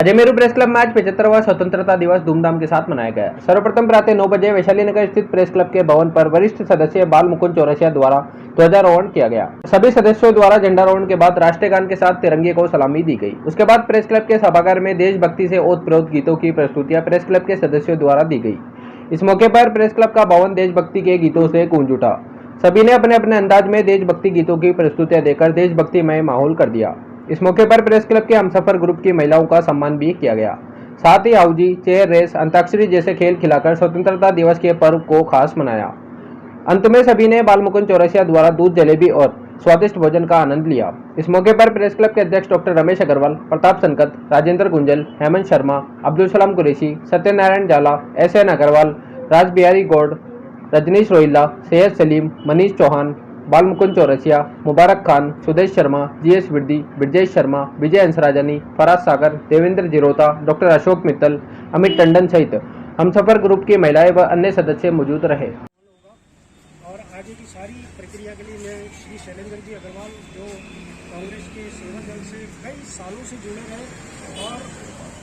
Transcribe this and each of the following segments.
अजमेरू press club में आज 75वां स्वतंत्रता दिवस धूमधाम के साथ मनाया गया। सर्वप्रथम प्रातः 9 बजे वैशाली नगर स्थित प्रेस क्लब के भवन पर वरिष्ठ सदस्य बाल मुकुंद चौरसिया द्वारा ध्वजारोहण किया गया। सभी सदस्यों द्वारा झंडारोहण के बाद राष्ट्रीय गान के साथ तिरंगे को सलामी दी गई। उसके बाद प्रेस क्लब के सभागार में देशभक्ति से ओतप्रोत गीतों की प्रस्तुतियां प्रेस क्लब के सदस्यों द्वारा दी गई। इस मौके पर प्रेस क्लब का भवन देशभक्ति के गीतों से गूंज उठा। सभी ने अपने अपने अंदाज में देशभक्ति गीतों की प्रस्तुतियां देकर देशभक्तिमय माहौल कर दिया। इस मौके पर प्रेस क्लब के हमसफर ग्रुप की महिलाओं का सम्मान भी किया गया। साथ ही हाउजी, चेयर रेस, अंताक्षरी जैसे खेल खिलाकर स्वतंत्रता दिवस के पर्व को खास मनाया। अंत में सभी ने बाल मुकुंद चौरसिया द्वारा दूध जलेबी और स्वादिष्ट भोजन का आनंद लिया। इस मौके पर प्रेस क्लब के अध्यक्ष डॉक्टर रमेश अग्रवाल, प्रताप संकत, राजेंद्र गुंजल, हेमंत शर्मा, अब्दुल सलाम कुरैशी, सत्यनारायण जाला, एस.एन. अग्रवाल, राज बिहारी गौड़, रजनीश रोहिल्ला, सैयद सलीम, मनीष चौहान, बाल मुकुंद चौरसिया, मुबारक खान, सुदेश शर्मा, जीएस विर्दी, ब्रजेश शर्मा, विजय हंसराजानी, फराज सागर, देवेंद्र जिरोता, डॉक्टर अशोक मित्तल, अमित टंडन सहित हमसफर ग्रुप की महिलाएं व अन्य सदस्य मौजूद रहे। और आगे की सारी प्रक्रिया के लिए मैं श्री शैलेंद्र जी अग्रवाल, जो कांग्रेस के सेवा दल से कई सालों से जुड़े हैं और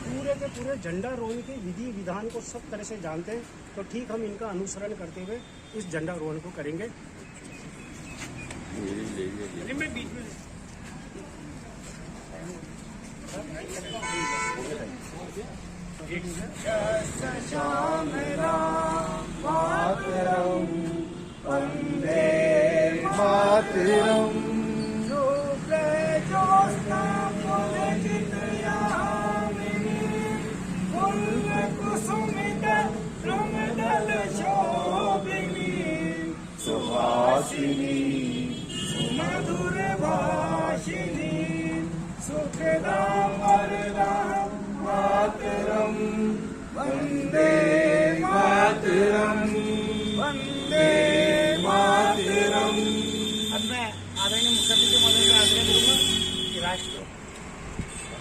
पूरे के पूरे झंडारोहण के विधि विधान को सब तरह से जानते हैं, तो ठीक हम इनका अनुसरण करते हुए इस झंडारोहण को करेंगे। मैं बीच में मधुर भाषिणी सुखदां वरदां मातरं वन्दे मातरं वन्दे मातरं। अब मैं आदरणीय मुख्यमंत्री के महोदय से आग्रह करूंगा कि राष्ट्र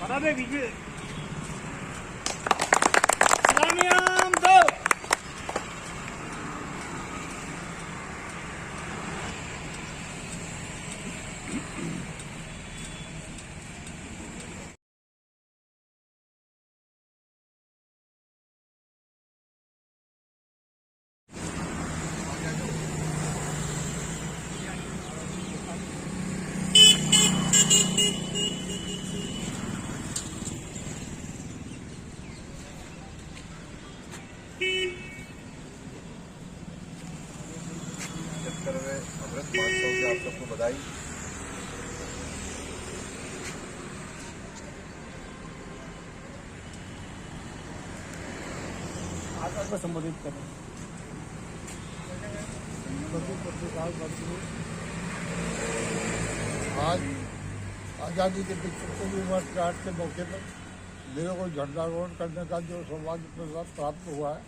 बता दे बीच में सलामियां दो। अमृत महोत्सव की आप सबको बधाई। आकाश को संबोधित करें। आज आज़ादी के 75वें वर्षगांठ के मौके पर मेरे को झंडारोहण करने का जो सौभाग्य प्राप्त हुआ है,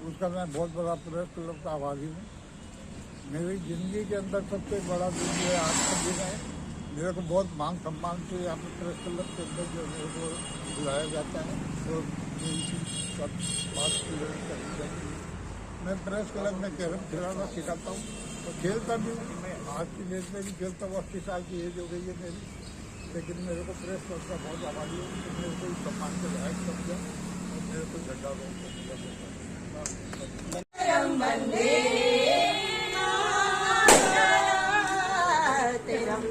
उसका मैं बहुत बड़ा प्रेस क्लब का आभारी हूँ। मेरी ज़िंदगी के अंदर सबसे बड़ा दिन जो है आज का दिन है। मेरे को बहुत मान सम्मान से यहाँ पर प्रेस क्लब के अंदर जो मेरे को बुलाया जाता है और बात करी जाती है। मैं प्रेस क्लब में कैरम खिलाना सिखाता हूँ और खेलता भी हूँ। आज की डेट में भी खेलता हूँ। 80 साल की एज हो गई है मेरी, लेकिन मेरे को प्रेस क्लब का बहुत आभारी हूँ कि मेरे को सम्मान के लायक समझा और मेरे को झंडारोहण करने का मौका।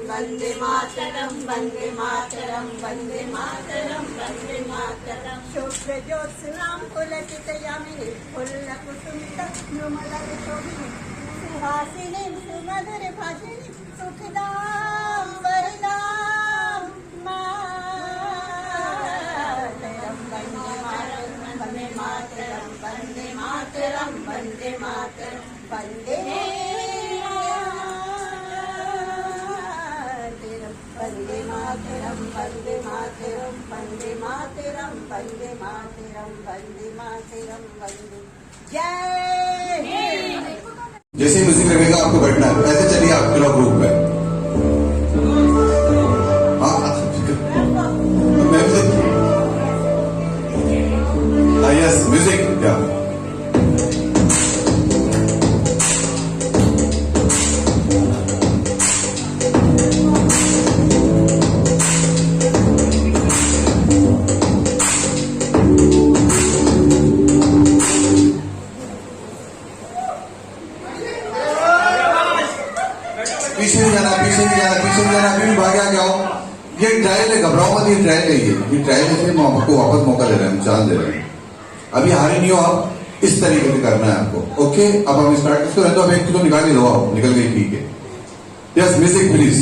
वंदे मातरम वंदे मातरम वंदे मातरम वंदे मातरम। शुभ्र ज्योत्स्नां पुलकितयामिनीं फुल्लकुसुमितं नृमलशोभिनीं सुहासिनीं सुमधुर भाषिणीं सुखदां वरदां मातरम वंदे मातरम वंदे मातरम वंदे मातरम वंदे वंदे मातरम वंदे मातरम वंदे मातरम वंदे मातरम वंदे मातरम वंदे। जय हिंद। जैसे ही म्यूजिक लगेगा आपको बैठना है, ऐसे चलिए आप क्लब ग्रुप में। यस म्यूजिक क्या कंटिन्यू भागे आगे आओ। ये ट्रायल है, घबराओ मत, ये ट्रायल है, ये ट्रायल है, इसलिए आपको वापस मौका दे रहे हैं, चांस दे रहे हैं। अभी हारे नहीं हो आप, इस तरीके से करना है आपको। ओके, अब हम स्टार्ट इसको रहते हो, अब एक किलो निकाल ही लो आप, निकल गई, ठीक है। Yes, music please.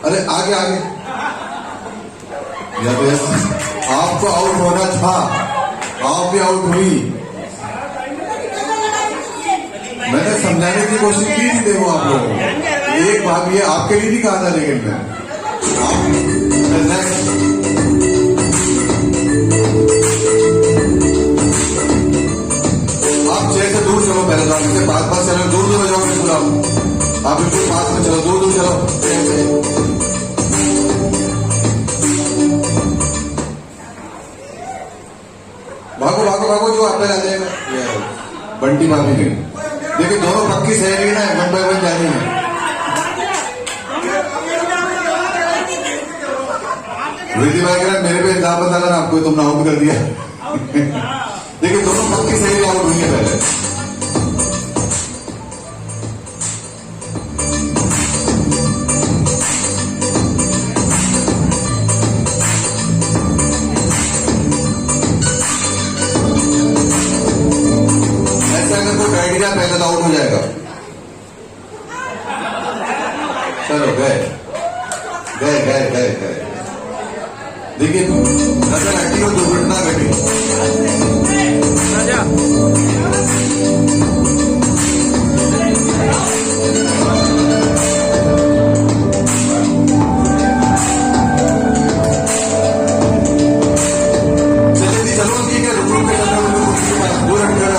अरे आगे आगे, यस, आपको आउट होना था, आप भी आउट हुई। मैंने समझाने की कोशिश की थी, देखो आप लोग एक बात ये आपके लिए नहीं कहा था, लेकिन मैं नेक्स्ट आप चेयर से दूर चलो, पहले तो आप इससे पास चलो, दूर दूर हो जाओ, बिल्कुल आप बिल्कुल पास में चलो, दूर दूर चलो, चेयर से। भागो भागो भागो, जो आप आ जाएगा। बंटी भाभी गई, देखिए दोनों पक्की सहेली ना, 1 by 1 जानी है। रिद्धि भाई कह रहा मेरे पे इल्जाम बता ना आपको, तुमने आउट कर दिया। देखिए दोनों पक्की सहेली आउट हुई है पहले। पहले तो आउट हो जाएगा। चलो गए गए गए गए गए। देखिए नजर हटी और दुर्घटना घटी। चलिए चलो, ठीक है, रुक के दूर हट कर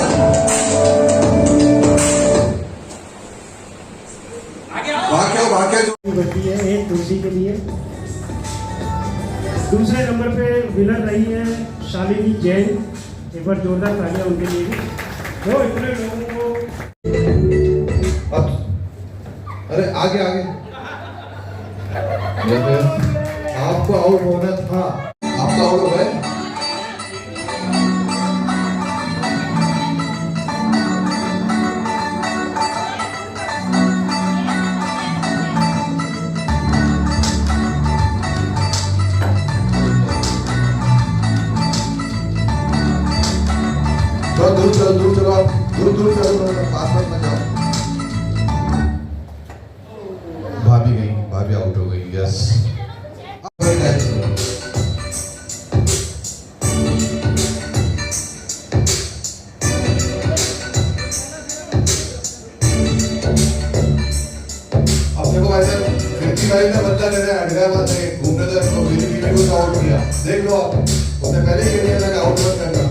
बढ़ती है एक तुलसी के लिए। दूसरे नंबर पे विनर रही है शालिनी जैन, एक बार जोरदार तालियां उनके लिए भी। वो इतने लोगों को, अरे आगे आगे, आपको आउट होना था, आपका आउट हो गए। दूर चलो, दूर चलो, आप दूर दूर चलो, पास पास में जाओ। भाभी गई, भाभी आउट हो गई। यस, अपने को वैसे 55 में बच्चा ले रहे हैदराबाद में घूमने, तो मेरी बीवी को आउट किया, देख लो आप, उसने पहले ही कह दिया था आउट मत करना।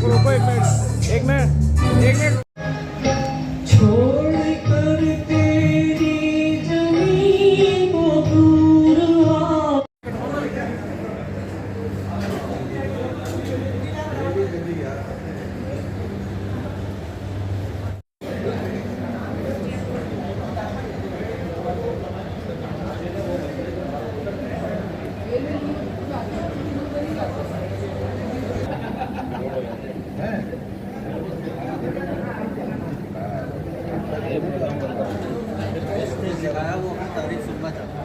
रोको एक मिनट। छोड़ कर तेरी जमीन को दूर आ। वो तारीफ सुनना चाहता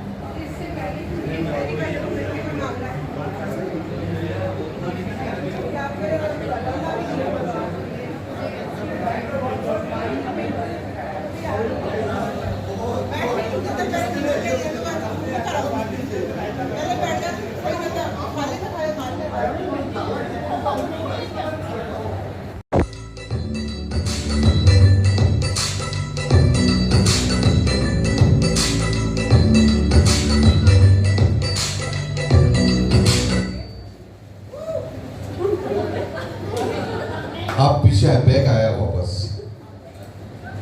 आप पीछे बैक आया वापस,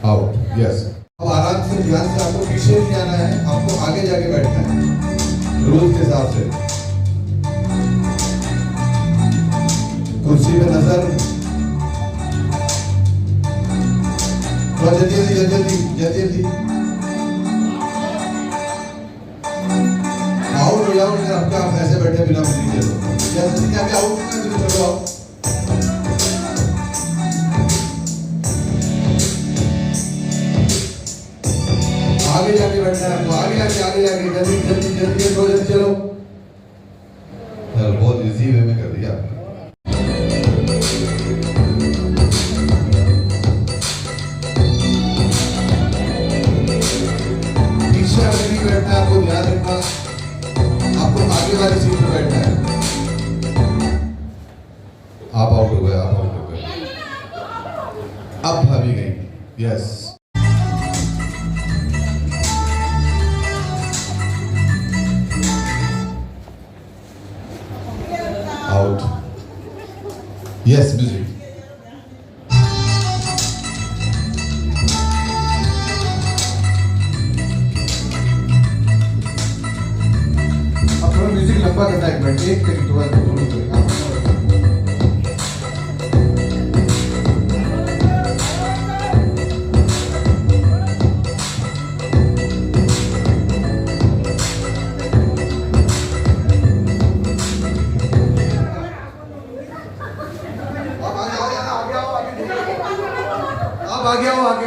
आउट। यस, अब आराम से ध्यान से, आपको पीछे नहीं आना है। है, आपको आगे जाके बैठना है रूल के हिसाब से। कुर्सी पे नजर, थोड़ा जल्दी आउट हो जाओ। अगर आपका आप ऐसे बैठे बिना मशीन के जल्दी आगे आउट करना है, चलो आओ। आगे जाके बैठना है आपको, आगे जाके जल्दी चलो। बहुत इजी वे में कर दिया आपने। पीछे आगे नहीं बैठना है, आपको ध्यान रखना, आपको आगे वाली सीट पर बैठना है। आप आउट हो गए, अब भाभी गई। Yes, out. Yes, music. अब थोड़ा म्यूजिक लंबा करना है, एक मिनट, एक सेकंड, थोड़ा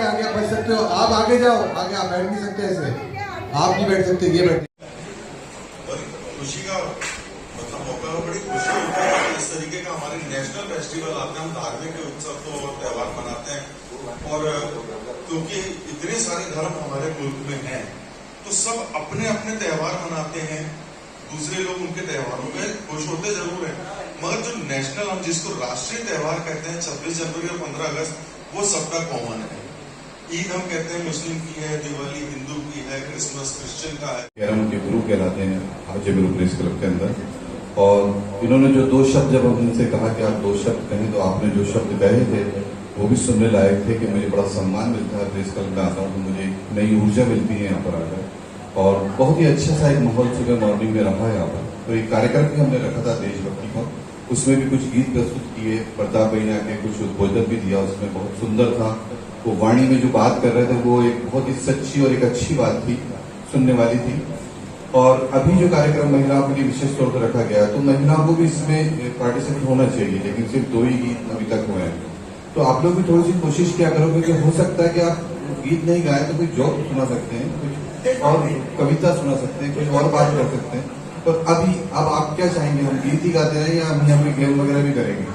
आगे बैठ सकते हो, आप आगे जाओ, आगे आप बैठ नहीं सकते ऐसे, आप नहीं बैठ सकते, ये बैठ। खुशी का मतलब मौका है, बड़ी खुशी होती है इस तरीके का हमारे नेशनल फेस्टिवल आते हैं, हम धार्मिक उत्सव तो और त्यौहार मनाते हैं। और क्योंकि इतने सारे धर्म हमारे मुल्क में हैं, तो सब अपने अपने त्यौहार मनाते हैं, दूसरे लोग उनके त्योहारों में खुश होते जरूर हैं, मगर जो नेशनल हम जिसको राष्ट्रीय त्यौहार कहते हैं, 26 जनवरी और 15 अगस्त, वो सबका कॉमन है। ईद हम कहते हैं मुस्लिम की है, दिवाली हिंदू की है, क्रिसमस क्रिश्चियन का है। कैरम के गुरु कहलाते हैं आज गुरु प्रेस क्लब के अंदर। और इन्होंने जो दो शब्द, जब हम उनसे कहा कि आप दो शब्द कहें, तो आपने जो शब्द कहे थे वो भी सुनने लायक थे कि मुझे बड़ा सम्मान मिलता है, प्रेस क्लब में आता हूँ तो मुझे नई ऊर्जा मिलती है यहाँ पर आकर, और बहुत ही अच्छा सा एक माहौल सुबह मॉर्निंग में रहा है यहाँ पर। तो एक कार्यक्रम भी हमने रखा था देशभक्ति का, उसमें भी कुछ गीत प्रस्तुत किए, प्रताप भाई ने आके कुछ उद्बोधन भी दिया, उसमें बहुत सुंदर था। वो वाणी में जो बात कर रहे थे वो एक बहुत ही सच्ची और एक अच्छी बात थी, सुनने वाली थी। और अभी जो कार्यक्रम महिलाओं के लिए विशेष तौर पर रखा गया, तो महिलाओं को भी इसमें पार्टिसिपेट होना चाहिए, लेकिन सिर्फ 2 ही गीत अभी तक हुए हैं। तो आप लोग भी थोड़ी सी कोशिश किया करोगे कि हो सकता है कि आप गीत नहीं गाए तो कोई जोक सुना सकते हैं, कुछ और कविता सुना सकते हैं, कुछ और बात कर सकते हैं। तो अभी अब आप क्या चाहेंगे, हम गीत ही गाते रहें या हम यहाँ पे गेम वगैरह भी करेंगे?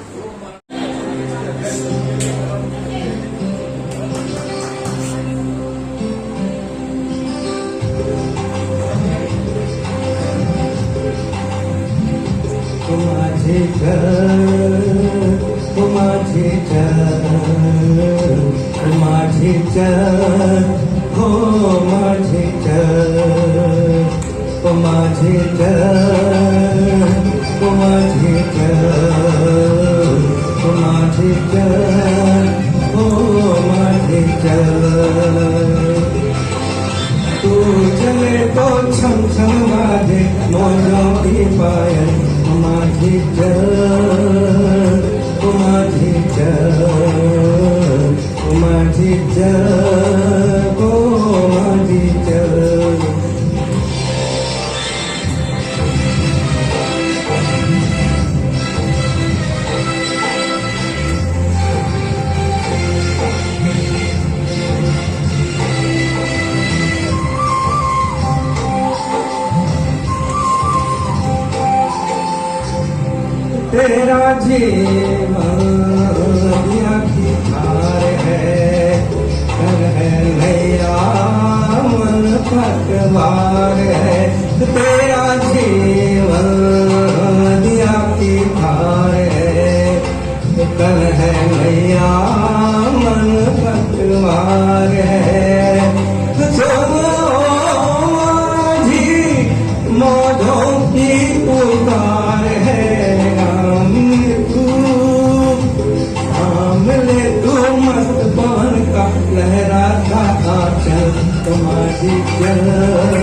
तू चले तो छम छम बाजे मौजों की पायल, माझी चल, माझी चल, माझी चल, ओ माझी चल। तेरा जीवन दुनिया की धार है, कर है नैया मन पतवार है। तेरा जीवन दुनिया की धार है, कर है नैया मन पतवार है। मौजों की पुकार है, मस्त पान का लहराता आंचल, तुम्हारी चल।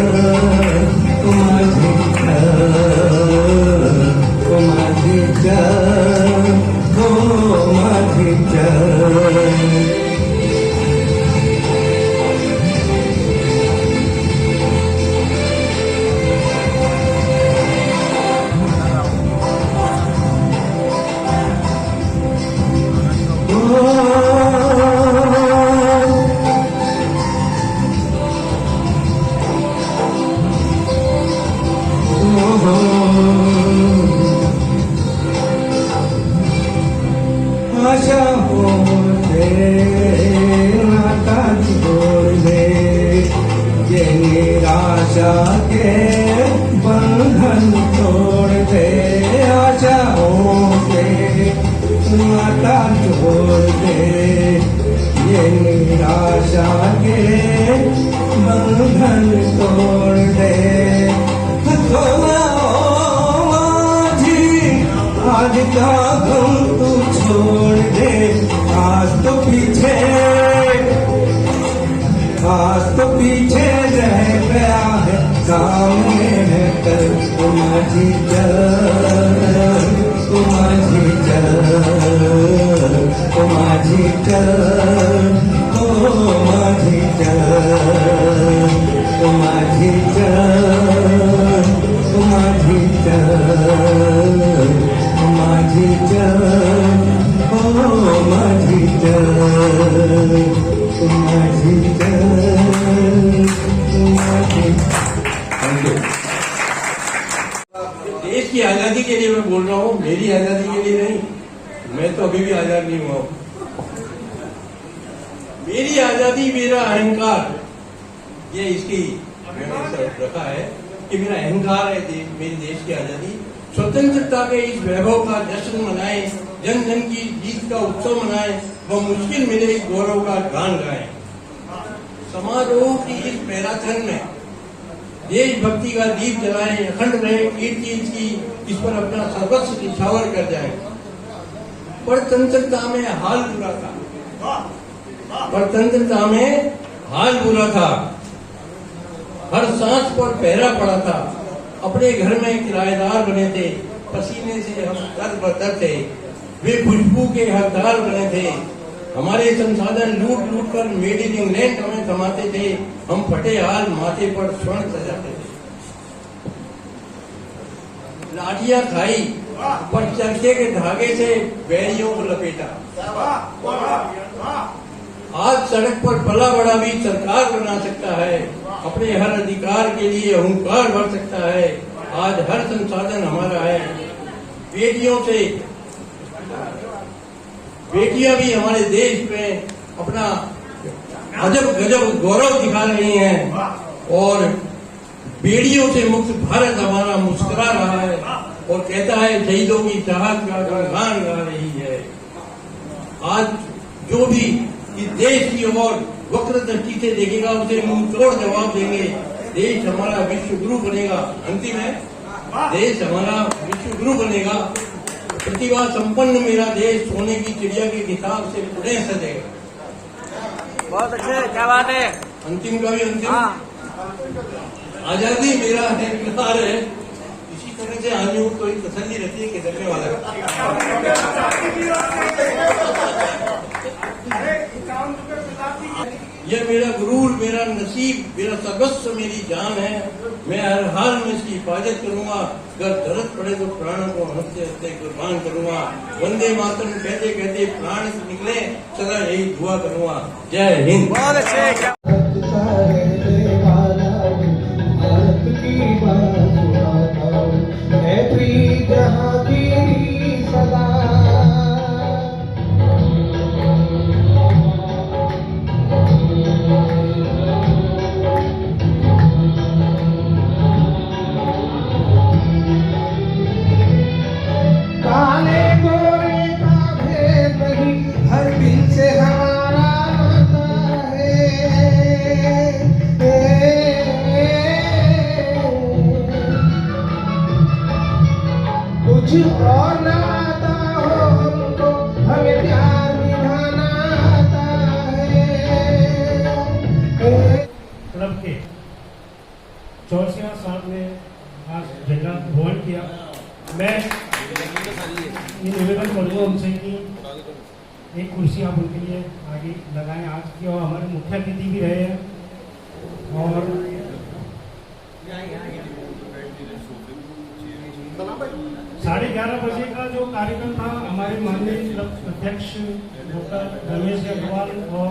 के बंधन तोड़ दे, आशाओं के नाता जोड़ दे, ये निराशा के बंधन तोड़ दे। आज का गम तू छोड़ दे, आज तो पीछे रह गया है, सामने है कर तुम्हारी चल, तुम्हारी चल, तुम्हारी चल, तुम्हारी चल, तुम्हारी चल, तुम्हारी चल, माझी चल, ओ माझी चल, माझी चल, माझी। देश की आजादी के लिए मैं बोल रहा हूँ, मेरी आजादी के लिए नहीं। मैं तो अभी भी आजाद नहीं हुआ हूँ। मेरी आजादी, मेरा अहंकार, ये इसकी मैंने रखा है कि मेरा अहंकार है मेरे देश की आजादी। स्वतंत्रता के इस वैभव का जश्न मनाएं, जन जन की जीत का उत्सव मनाएं, वह मुश्किल मिले इस गौरव का गान गाएं। समारोह की इस मैराथन में देशभक्ति का दीप जलाएं, अखंड रहे कीर्ति इसकी, इस पर अपना सर्वस्व निछावर कर जाएं। परतंत्रता में हाल बुरा था, परतंत्रता में हाल बुरा था, हर सांस पर पहरा पड़ा था, अपने घर में किराएदार बने थे, पसीने से हम दर बदर थे, वे खुशबू के हकदार बने थे, हमारे संसाधन लूट लूट कर मेड इन इंग्लैंड हमें थमाते थे, हम फटे हाल माथे पर स्वर्ण सजाते थे। लाठियां खाई पर चरखे के धागे से बैरियों को लपेटा, आज सड़क पर पला बड़ा भी सरकार बना सकता है, अपने हर अधिकार के लिए अहंकार भर सकता है, आज हर संसाधन हमारा है। बेटियां भी हमारे देश में अपना अजब गजब गौरव दिखा रही हैं और बेड़ियों से मुक्त भारत हमारा मुस्कुरा रहा है और कहता है शहीदों की चाहत का गुणगान गा रही है। आज जो भी इस देश की ओर वक्र दृष्टि से देखेगा उसे मुंह तोड़ जवाब देंगे। देश हमारा विश्व गुरु बनेगा। अंतिम है, देश हमारा विश्व गुरु बनेगा। प्रतिभा संपन्न मेरा देश सोने की चिड़िया के हिसाब से पुणे सजेगा। बहुत अच्छे, क्या बात है। अंतिम का भी अंतिम। आजादी मेरा अहंकार है। इसी तरह से आदमियों को एक तसल्ली रहती है कि धन्यवाद। यह मेरा गुरूर, मेरा नसीब, मेरा सर्वस्व, मेरी जान है। मैं हर हाल में इसकी हिफाजत करूंगा। अगर जरूरत पड़े तो प्राणों को हंसते हंसते कुर्बान करूंगा। वंदे मातरम कहते कहते प्राण निकले, सदा यही दुआ करूंगा। जय हिंद। बहुत अच्छे। भारत की बात सुनाता हूँ, है प्रिय जहाँ की सदा। काले गोरे का भेद नहीं, हर दिल से हमारा नाता है। कुछ और ना आता हो हमको, हमें प्यार निभाना आता है। क्लब के 84वां साल में आज झंडा रोहण किया। मैं ये निवेदन करूँगा उनसे कि एक कुर्सी आप उनके लिए आगे लगाएं। आज की और हमारे मुख्य अतिथि भी रहे हैं और 11:30 बजे का जो कार्यक्रम था, हमारे माननीय क्लब अध्यक्ष डॉक्टर रमेश अग्रवाल और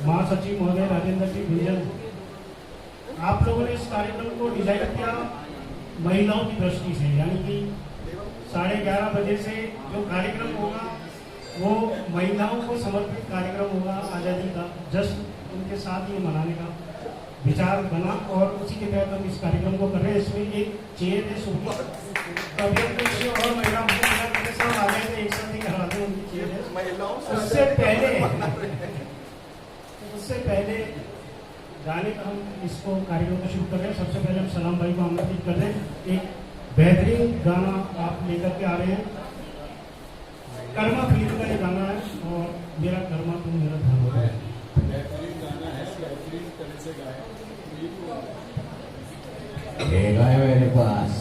महासचिव महोदय राजेंद्र जी भिंजल, आप लोगों ने इस कार्यक्रम को डिजाइन किया महिलाओं की दृष्टि से, यानी कि 11:30 बजे से जो कार्यक्रम होगा वो महिलाओं को समर्पित कार्यक्रम होगा। आज़ादी का जश्न उनके साथ ही मनाने का। विचार बना और उसी के तहत हम इस कार्यक्रम को कर रहे हैं। इसमें एक चेयर है सुखी और महिला सब आ गए थे एक साथ ही हराते हैं, उनकी चेयर है। उससे पहले गाने का हम इसको कार्यक्रम को शुरू कर रहे हैं। सबसे पहले हम सलाम भाई को आमंत्रित कर रहे हैं। एक बेहतरीन गाना आप लेकर के आ रहे हैं, कर्मा फिल्म का ये गाना है और मेरा कर्मा तुम मेरा धर्म है। बेहतरीन गाना है, बेहतरीन तरह से गाया है मेरे पास।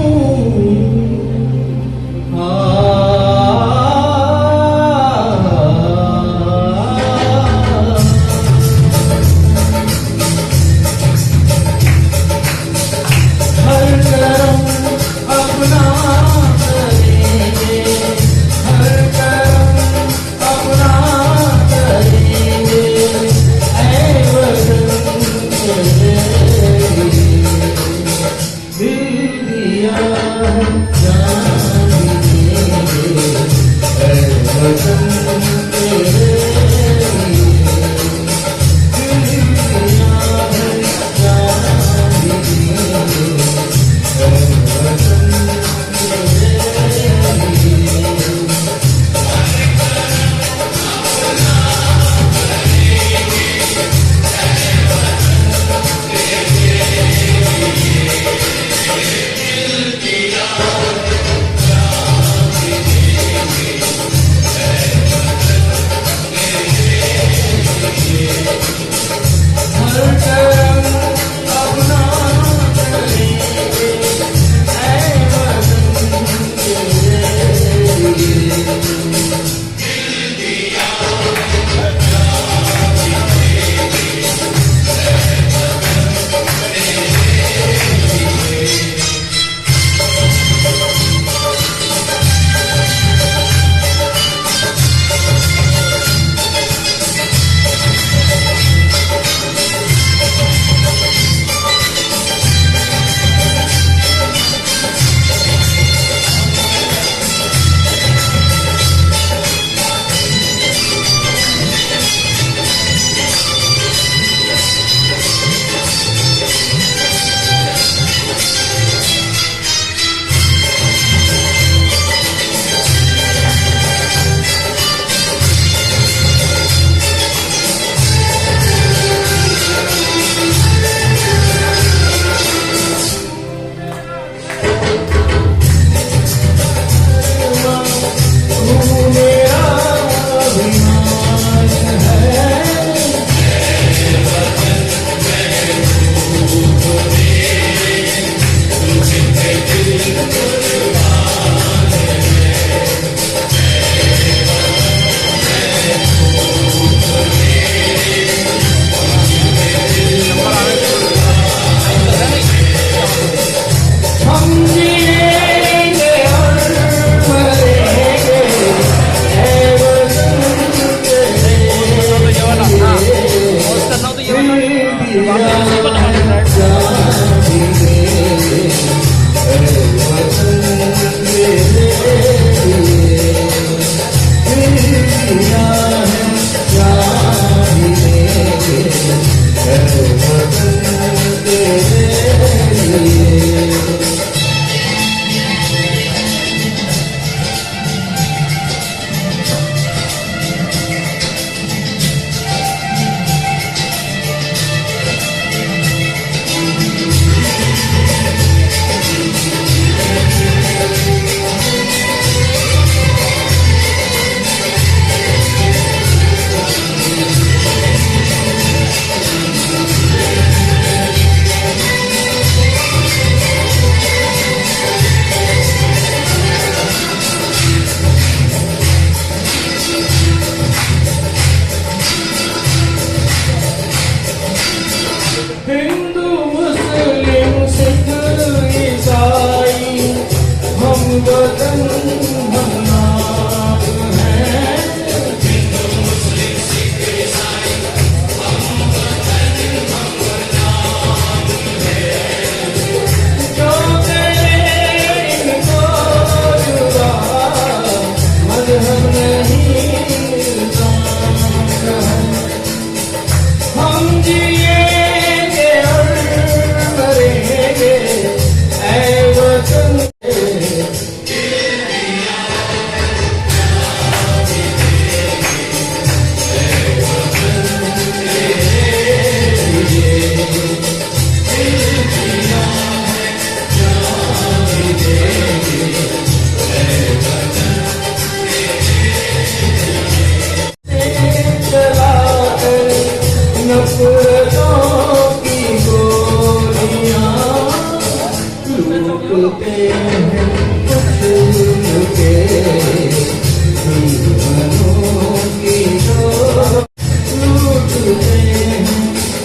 ओ टूटते हैं कुछ के जीवनों की डोर टूटते हैं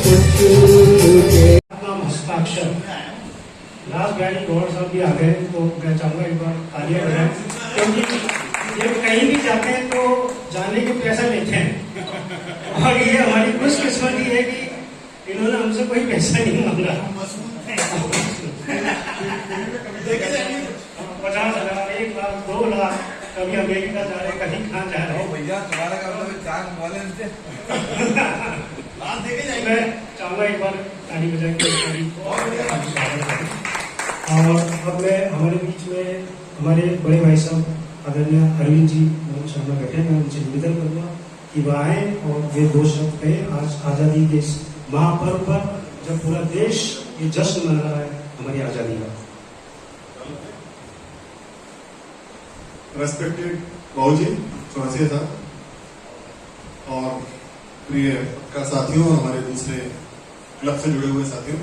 कुछ के। नाम हस्ताक्षर लास्ट गाड़ी गौर साहब भी आ गए, तो मैं चाहूँगा एक बार तालियां बजाएं, क्योंकि ये कहीं भी जाते हैं तो जाने के पैसा लेते हैं, और ये हमारी खुशकिस्मती है कि इन्होंने हमसे कोई पैसा नहीं मांगा। 50,000, 1 लाख, 2 लाख, कभी अमेरिका जा रहे, कहीं कहाँ जा रहे हो भैया तुम्हारा काम तो चार वाले मैं चाहूँगा एक बार ताली बजा के। और अब मैं हमारे बीच में हमारे बड़े भाई साहब आदरणीय अरविंद जी मोहन शर्मा बैठे, मैं उनसे निवेदन करूँगा कि वह आए और वे 2 शब्द कहें आज आज़ादी के इस महापर्व पर, जब पूरा देश ये जश्न मना रहा है हमारी आज़ादी का। रेस्पेक्टेड बाबू जी, चौरसिया साहब, और प्रिय पत्रकार साथियों और हमारे दूसरे क्लब से जुड़े हुए साथियों,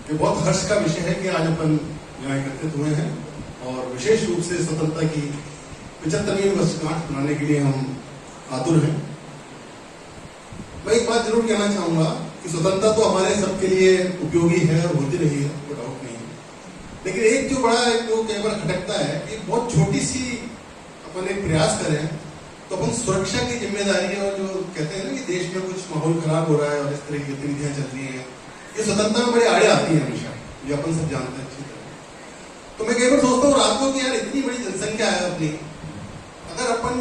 ये बहुत हर्ष का विषय है कि आज अपन यहाँ एकत्रित हुए हैं और विशेष रूप से स्वतंत्रता की 75वीं वर्षगांठ मनाने के लिए हम आतुर हैं। मैं एक बात जरूर कहना चाहूंगा कि स्वतंत्रता तो हमारे सबके लिए उपयोगी है और होती रही है, कोई डाउट नहीं है, लेकिन एक जो बड़ा जो कई बार खटकता है कि बहुत छोटी सी अपन एक प्रयास करें तो अपन सुरक्षा की जिम्मेदारी और जो कहते हैं ना कि देश में कुछ माहौल खराब हो रहा है और इस तरह की गतिविधियां चल रही हैं, ये स्वतंत्रता में बड़े आड़े आती है हमेशा, ये अपन सब जानते हैं अच्छी तरह। तो मैं कई बार सोचता हूँ रात को कि यार इतनी बड़ी जनसंख्या है अपनी, अगर अपन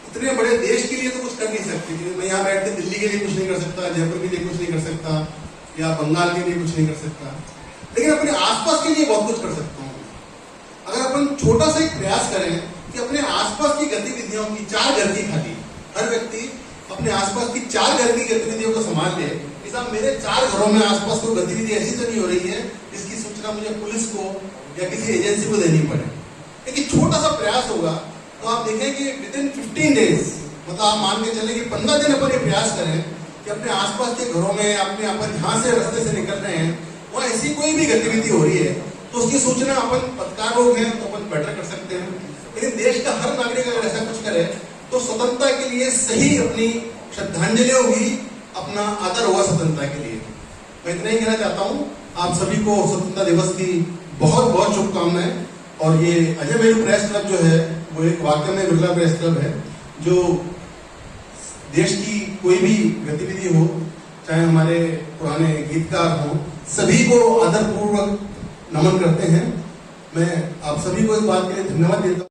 इतने बड़े देश के लिए तो कुछ कर नहीं सकते, मैं यहाँ बैठ के दिल्ली के लिए कुछ नहीं कर सकता, जयपुर के लिए कुछ नहीं कर सकता, या बंगाल के लिए कुछ नहीं कर सकता, लेकिन अपने आसपास के लिए बहुत कुछ कर सकता हूँ। अगर अपन छोटा सा एक प्रयास करें कि अपने आसपास की गतिविधियों की 4 घर की खाली, हर व्यक्ति अपने आसपास की 4 घर की गतिविधियों को संभाल ले कि साहब मेरे 4 घरों में आसपास कोई गतिविधि ऐसी तो नहीं हो रही है जिसकी सूचना मुझे पुलिस को या किसी एजेंसी को देनी पड़े। लेकिन छोटा सा प्रयास होगा तो आप देखें कि विदिन 15 डेज, मतलब आप मान के चले कि 15 दिन अपन ये प्रयास करें कि अपने आसपास के घरों में अपने अपन जहाँ से रास्ते से निकल रहे हैं वहाँ ऐसी कोई भी गतिविधि हो रही है तो उसकी सूचना अपन पत्रकार लोग हैं तो अपन बेटर कर सकते हैं। लेकिन देश का हर नागरिक अगर ऐसा कुछ करे तो स्वतंत्रता के लिए सही अपनी श्रद्धांजलि होगी, अपना आदर होगा स्वतंत्रता के लिए। मैं इतना ही कहना चाहता हूँ, आप सभी को स्वतंत्रता दिवस की बहुत बहुत शुभकामनाएं। और ये अजय मेरू प्रेस क्लब जो है वो एक वाकई में बिरला प्रेस क्लब है, जो देश की कोई भी गतिविधि हो, चाहे हमारे पुराने गीतकार हो, सभी को आदरपूर्वक नमन करते हैं। मैं आप सभी को इस बात के लिए धन्यवाद देता हूँ।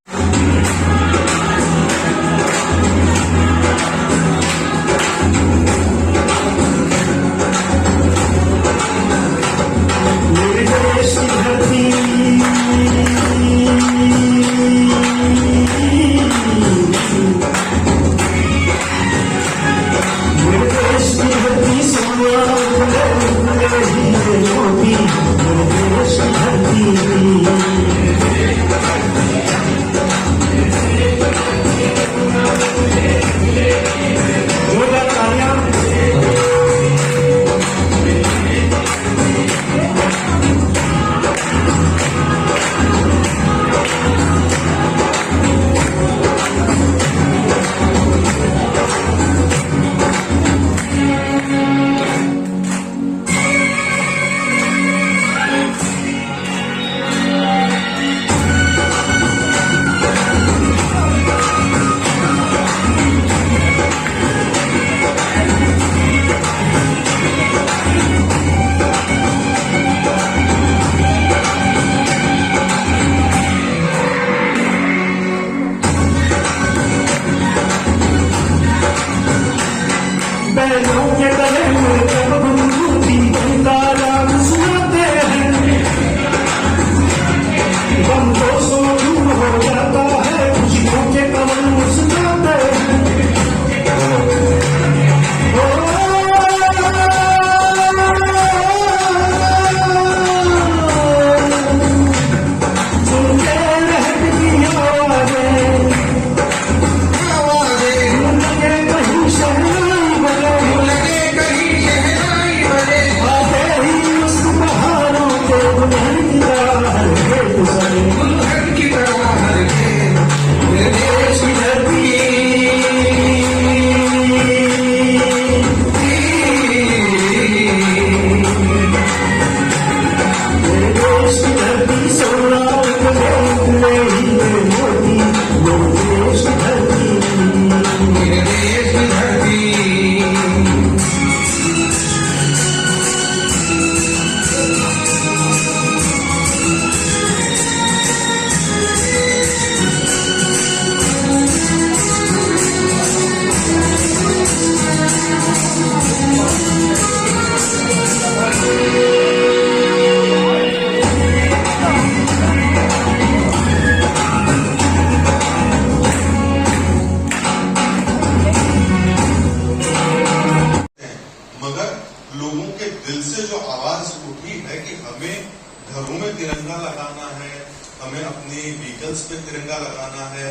तिरंगा लगाना है, हमें अपनी व्हीकल्स पे तिरंगा लगाना है,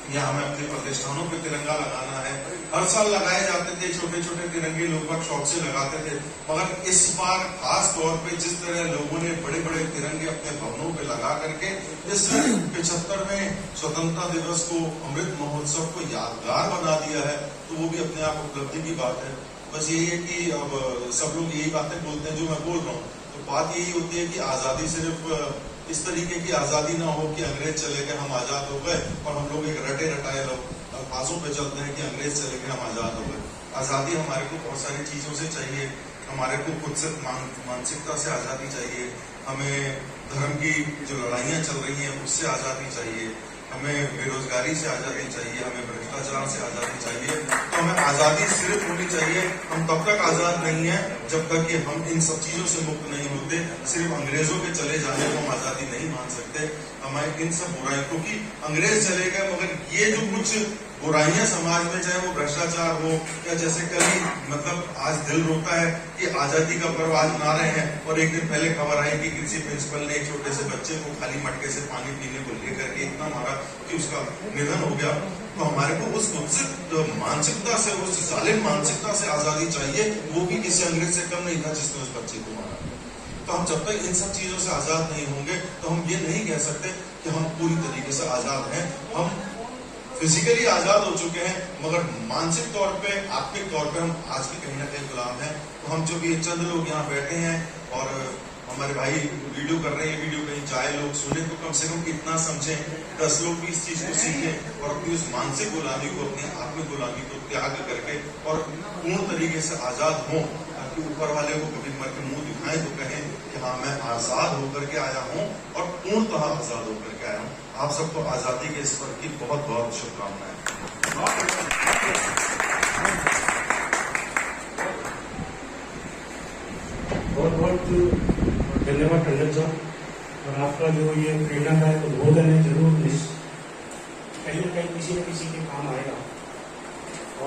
या हमें अपने प्रतिष्ठानों पे तिरंगा लगाना है। हर साल लगाए जाते थे छोटे छोटे तिरंगे, लोग बहुत शौक से लगाते थे, मगर इस बार खास तौर पे जिस तरह लोगों ने बड़े बड़े तिरंगे अपने भवनों पे लगा करके इस 75वें स्वतंत्रता दिवस को, अमृत महोत्सव को यादगार बना दिया है, तो वो भी अपने आप उपलब्धि की बात है। बस यही है कि अब सब लोग यही बातें बोलते हैं जो मैं बोल रहा हूँ, तो बात यही होती है कि आजादी सिर्फ इस तरीके की आजादी ना हो कि अंग्रेज चले गए हम आजाद हो गए, और हम लोग एक रटे रटाए लोग अल्फाजों पे चलते हैं कि अंग्रेज चले गए हम आजाद हो गए। आजादी हमारे को बहुत सारी चीजों से चाहिए, हमारे को खुद से मानसिकता से आजादी चाहिए, हमें धर्म की जो लड़ाइयाँ चल रही हैं उससे आजादी चाहिए, हमें बेरोजगारी से आजादी चाहिए, हमें भ्रष्टाचार से आजादी चाहिए। तो हमें आजादी सिर्फ होनी चाहिए। हम तब तक आजाद नहीं है जब तक कि हम इन सब चीजों से मुक्त नहीं होते। सिर्फ अंग्रेजों के चले जाने को हम आजादी नहीं मान सकते। हमें इन सब बुराई, क्योंकि अंग्रेज चले गए मगर ये जो कुछ बुराइयां समाज में, चाहे वो भ्रष्टाचार हो या जैसे कभी मतलब आज दिल रोता है कि आजादी का पर्व आज मना रहे हैं, और एक दिन पहले खबर आई कि किसी प्रिंसिपल ने एक छोटे से बच्चे को खाली मटके से पानी पीने को लेकर के इतना मारा कि उसका निधन हो गया। तो हमारे को उस कुत्सित मानसिकता से, उस जालिम मानसिकता से आजादी चाहिए, वो भी किसी अंग्रेज से कम नहीं था जिसने उस बच्चे को मारा। तो हम जब तक इन सब चीजों से आजाद नहीं होंगे तो हम ये नहीं कह सकते कि हम पूरी तरीके से आजाद हैं। हम फिजिकली आजाद हो चुके हैं, मगर मानसिक तौर पे, आत्मिक तौर पे हम आज भी कहीं ना कहीं गुलाम हैं। तो हम जो भी चंद लोग यहाँ बैठे हैं और हमारे भाई वीडियो कर रहे हैं, वीडियो कहीं जाए लोग सुने तो कम से कम इतना समझें, 10 लोग भी इस चीज को सीखें और अपनी उस मानसिक गुलामी को, अपनी आत्मिक गुलामी को त्याग करके और पूर्ण तरीके से आजाद हों, ताकि ऊपर वाले को कभी मर के मुंह दिखाएं तो कहें कि हाँ मैं आजाद होकर के आया हूँ और पूर्णतः आजाद होकर के आया हूँ। आप सबको आजादी के इस पर्व की बहुत बहुत शुभकामनाएं। बहुत बहुत धन्यवाद टंडन साहब, और आपका जो ये प्रेरणादायक उद्बोधन है जरूर कहीं न कहीं किसी न किसी के काम आएगा।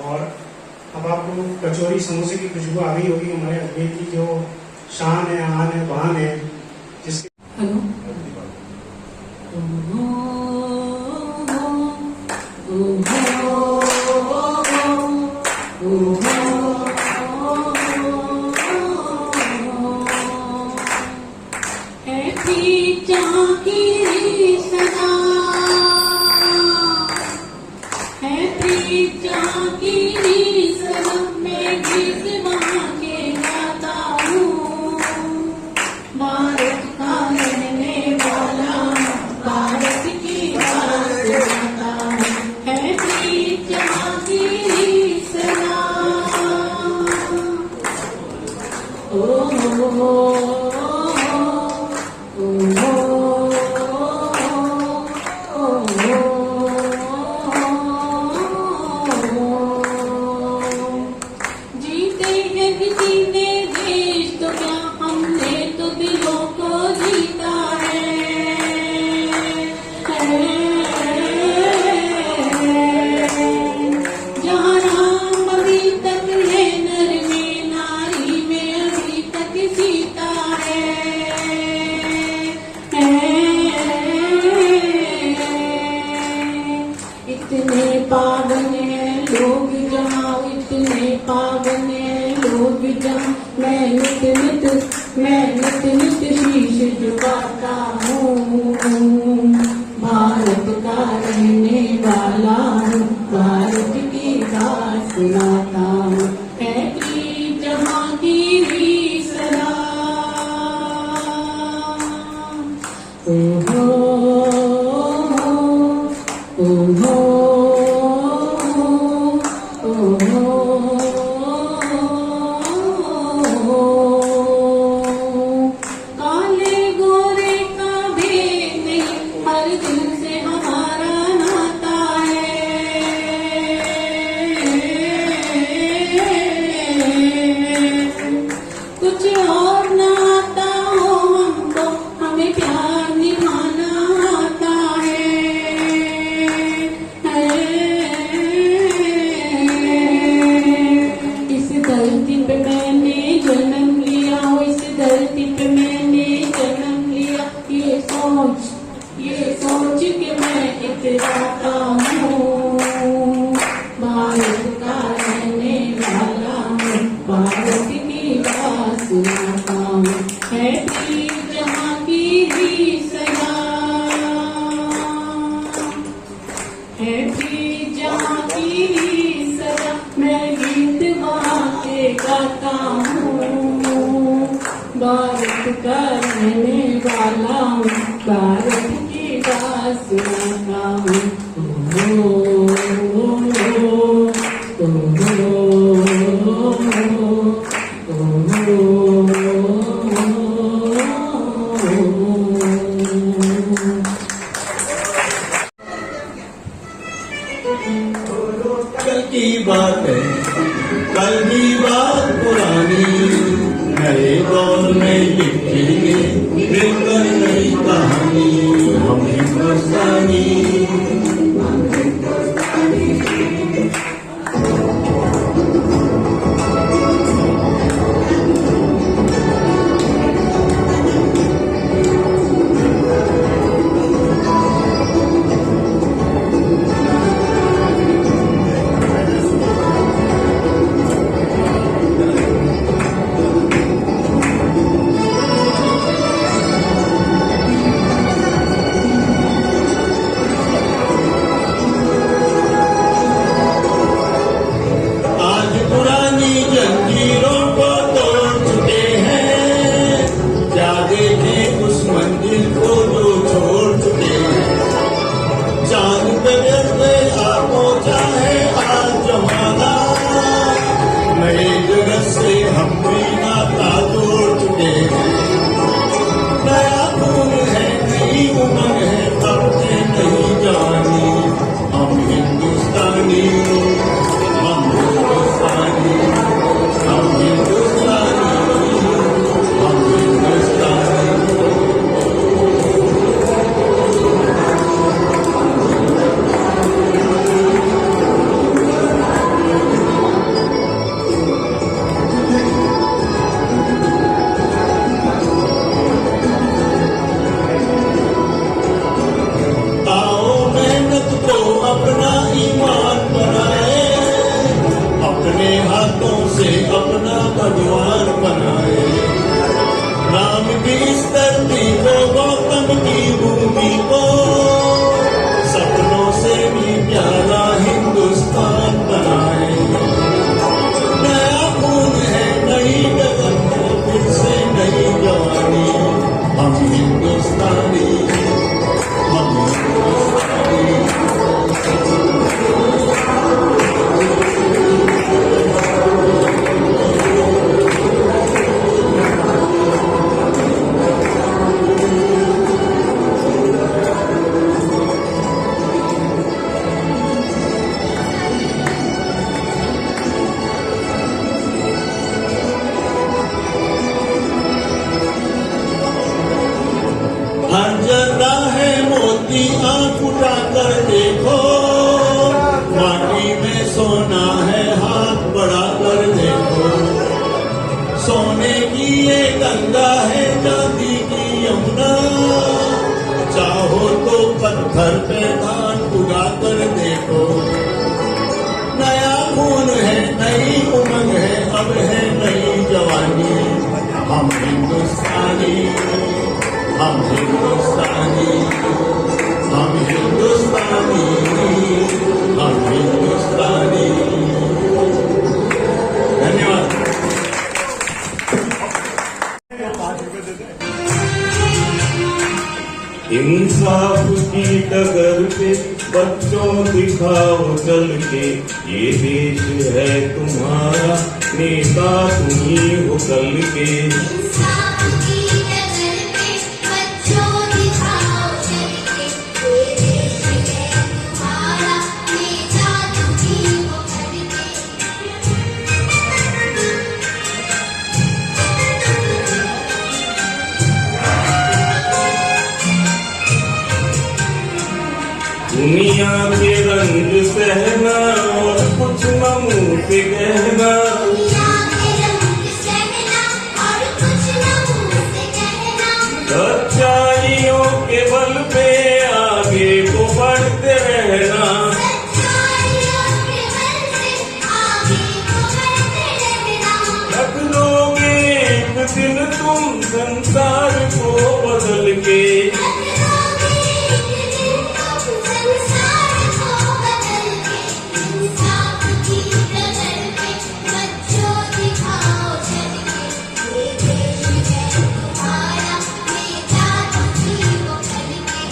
और अब आपको कचौरी समोसे की खुशबू आ गई होगी। हमारे अजमेर की जो शान है, आन है, बान है, जिसके मैं नित नित शीश झुकाता हूँ, भारत का रहने वाला हूँ, भारत की बात सुनाता हूँ, है कि जहाँ की सलाम। ओहो ओहो कुछ और ना आता हो हमको, हमें प्यार निभाना सोच के मैं इतराता हूँ, भारत का रहने वाला हूँ, भारत की बात सुनाता हूँ, है फिर जहाँ की भी सया, है फिर जहाँ की भी सया, मैं गीत वहाँ के गाता हूँ, भारत का रहने वाला हूँ, भारत की बात सुनाता हूँ। कल की बात है, कल की बात पुरानी, नए दौर में लिखेंगे मिलकर नई कहानी, हम हिंदुस्तानी। सोने की ये गंगा है, चांदी की यमुना, चाहो तो पत्थर पे धान उगा कर देखो। नया खून है, नई उमंग है, अब है नई जवानी। हम हिंदुस्तानी, हम हिंदुस्तानी, हम हिंदुस्तानी, हम हिंदुस्तानी। धन्यवाद। इंसाफ की डगर पे बच्चों दिखाओ चल के, ये देश है तुम्हारा, नेता तुम्ही हो कल के। इंसाफ की डगर पे बच्चों दिखाओ चल के, ये देश है तुम्हारा, नेता तुम्ही हो कल के। दुनिया के रंग सहना और कुछ न मुंह पे कहना, दुनिया के रंग सहना और कुछ न मुंह से कहना, सच्चाइयों के। संसार को बदल के इंसाफ की डगर पे बच्चों दिखाओ चल के ये देश है तुम्हारा नेता तुझी वो कल के।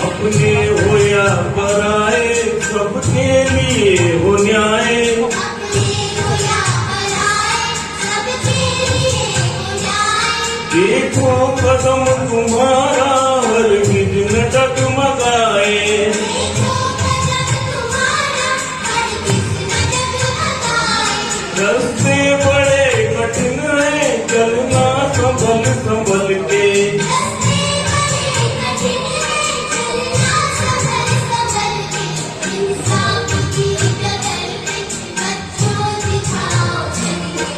अपने हो या पराए सबके लिए हो न्याय। अपने हो या पराए सबके लिए हो न्याय। देखो कदम तुम्हारा हरगिज न डगमगाए। देखो कदम तुम्हारा हरगिज न डगमगाए। रास्ते बड़े कठिन है चलना संभल संभल के। रास्ते बड़े कठिन है चलना संभल संभल के इंसाफ की डगर पे बच्चों दिखाओ चल के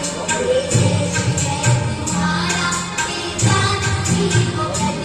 ये देश है तुम्हारा नेता तुझी वो कल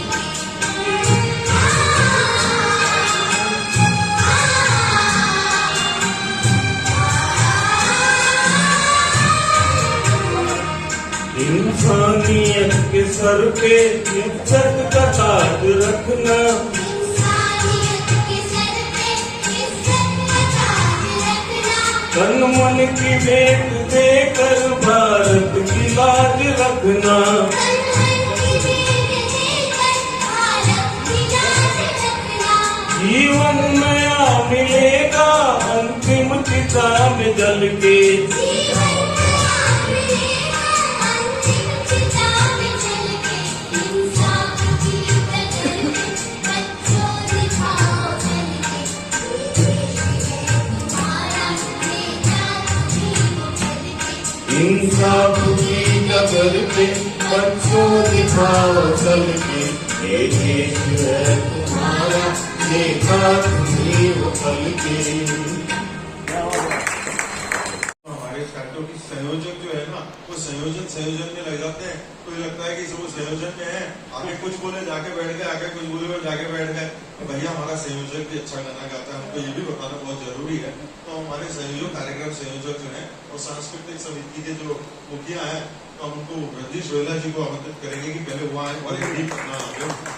इंसानियत के सर पे इज्जत का ताज रखना। इंसानियत के सर पे इज्जत का ताज रखना। तन मन की भेंट देकर भारत की लाज रखना। तन मन की भेंट देकर भारत की लाज रखना। जीवन नया मिलेगा अंतिम चिता में जल के। जीवन नया मिलेगा अंतिम चिता में जल के इंसाफ की डगर पे बच्चों दिखाओ चल के ये देश है तुम्हारा नेता तुझी वो कल के। इंसाफ की डगर पे बच्चों दिखाओ चल के ये देश है तुम्हारा नेता तुझी वो कल के। हमारे छात्रों की संयोजक जो है ना वो संयोजन में लग जाते हैं। तो ये लगता है कि वो संयोजन में है, आगे कुछ बोले जाके बैठ गए, आगे कुछ बोले जाके बैठ गए। तो भैया हमारा संयोजक भी अच्छा गाना गाता है, हमको ये भी बताना बहुत जरूरी है। तो हमारे संयोजक कार्यक्रम संयोजक जो है और सांस्कृतिक समिति के जो मुखिया है तो हम उनको रजनीश रोहिला जी को आमंत्रित करेंगे कि पहले वो आए और एक गीत अपना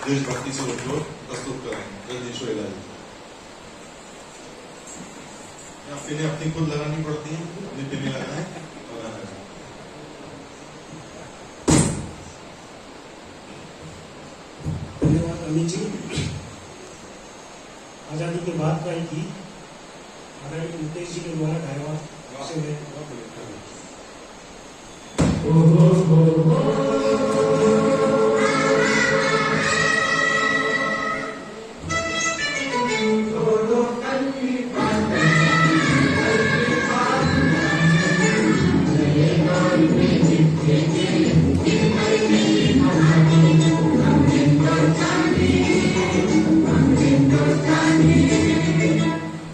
देशभक्ति से उनको प्रस्तुत करेंगे। रजनीश रोहिला जी पिने अपनी खुद लगानी पड़ती है, अपनी पिने लगाना है। धन्यवाद अमित जी। आजादी के बाद का ही गीत आदरणीय मुकेश जी के द्वारा गाया हुआ से मैं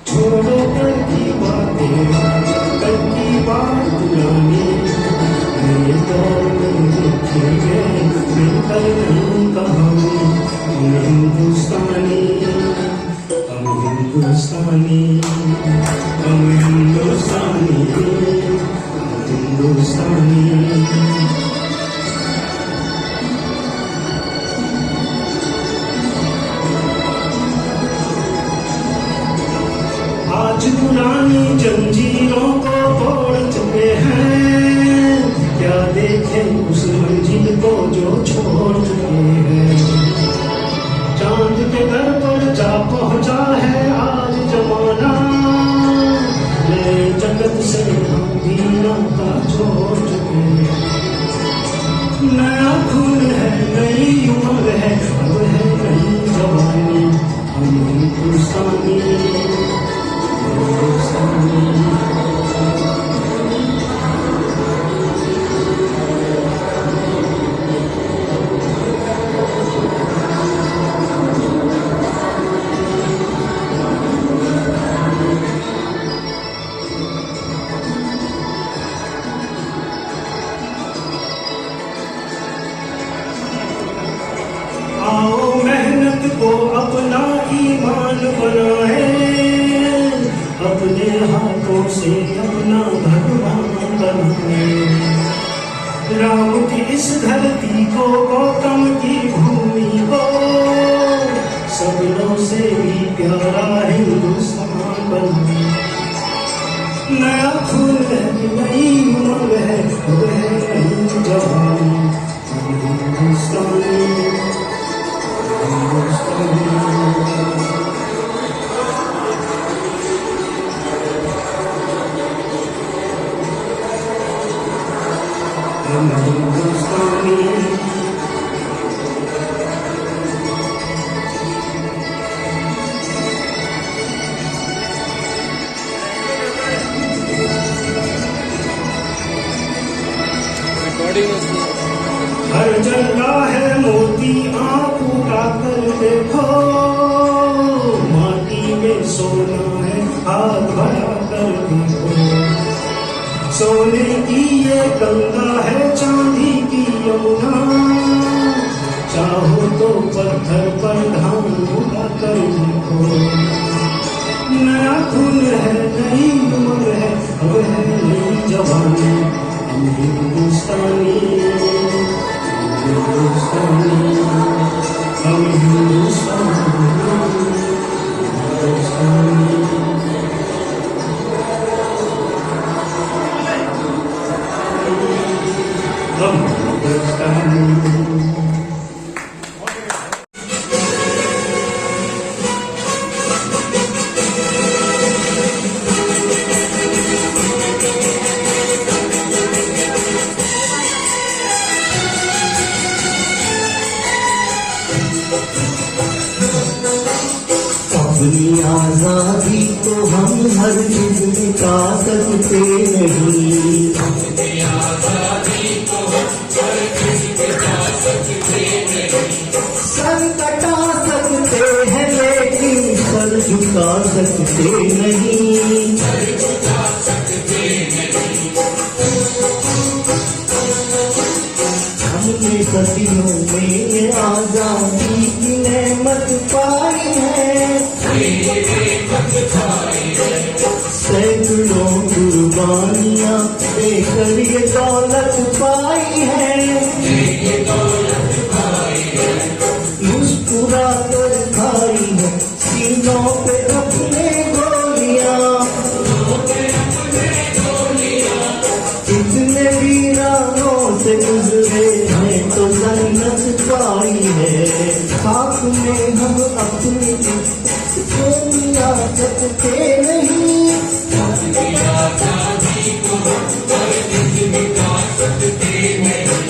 छोड़ो कल की बातें, कल की बात पुरानी, नए दौर में लिखेंगे मिलकर नई कहानी। हम हिंदुस्तानी, हम हिंदुस्तानी, हम हिंदुस्तानी, हम हिंदुस्तानी। आज पुरानी जंजीरों को तोड़ चुके हैं, क्या देखें उस मंजिल को जो छोड़ चुके हैं। चांद के घर पर जा पहुंचा है आज जमाना, नए जगत से हम दीना का छोड़ चुके हैं। नया खून है, नई उम्र है, अब है नई जवानी। हम हिंदुस्तानी, हाथों से अपना भगवान बनाए। राम की इस धरती को, गौतम की भूमि को, सबलों से भी प्यारा हिंदुस्तान बनाए। नया खून है, नई उमंग है, वह नई जवानी, हिंदुस्तानी, हिंदुस्तानी। हर जगह है मोती, आँख उठा कर देखो, माटी में सोना है, हाथ बढ़ा कर देखो। सोने की ये गंगा है, चांदी की यमुना, चाहो तो पत्थर पर धान उठा कर देखो। नया खून है, नई उम्र है, अब है नई जवानी, हम हिंदुस्तानी, हिंदुस्तानी, हम हिंदुस्तानी, हिंदुस्तानी। हम हिंदुस्तानी। अपनी आजादी तो हम हर चीज मिटा सकते नहीं, अपनी आजादी तो हम हर चीज मिटा सकते नहीं। सर कटा सकते हैं लेकिन सर झुका सकते नहीं, सर झुका सकते नहीं। हमने सदियों में ये आजादी की नेमत पाई है, सैकड़ों कुर्बानियां देकर ये दौलत पाई है, मुस्कुरा कर खाई है सीनों पे अपने गोलियां, कितने वीरानों से गुजरे हैं तो जन्नत पाई है। खाक में हम अपनी मिटा सकते नहीं, अपनी आजादी को हर चीज मिटा सकते नहीं।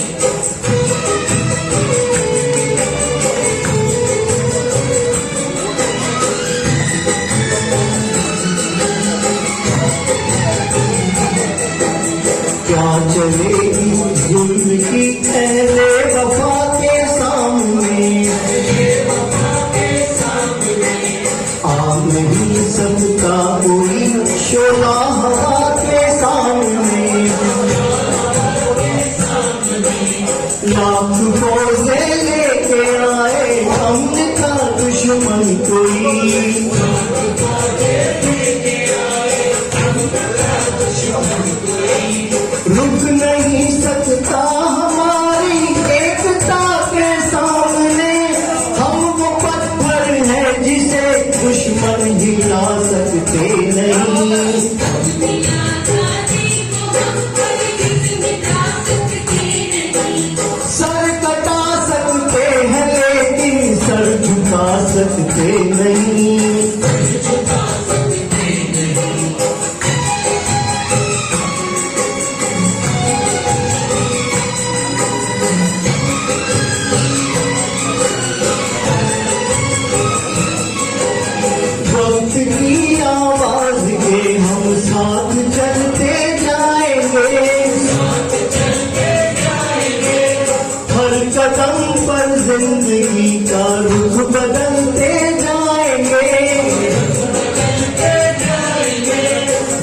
क्या चलेगी जुल्म की पहले वफा के सामने, आ नहीं सकता कोई शोला हवा के सामने। लाख फौजे लेके आए हमने का दुश्मन कोई, रुक नहीं सकता हमारी एकता के सामने। हम वो पत्थर है जिसे दुश्मन हिला सकते नहीं, सर कटा सकते हैं लेकिन सर झुका सकते नहीं। वक्त की आवाज के हम साथ चलते जाएंगे, हर कदम पर जिंदगी का रुख बदलते जाएंगे।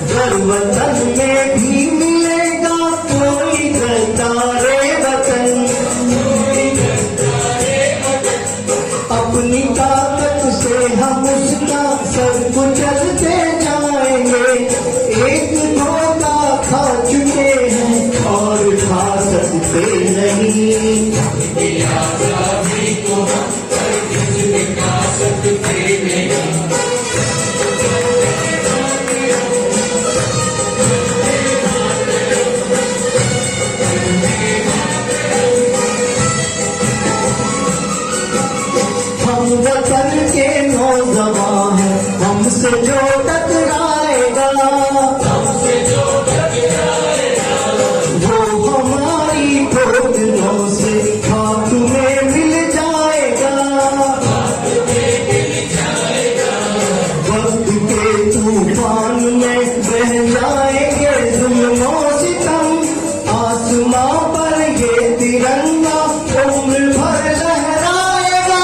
घर वतन में भी मिलेगा कोई गद्दारे वतन, अपनी ताकत से हम उसका सर कुचलते जाएंगे। हम वतन के नौजवान हैं, हमसे जो टकराएगा वो हमारी ठोकरों से खाक में मिल जाएगा। वक्त के तूफान में बह जाएंगे जुल्मों सितम, आसमां पर ये तिरंगा उम्र भर लहराएगा।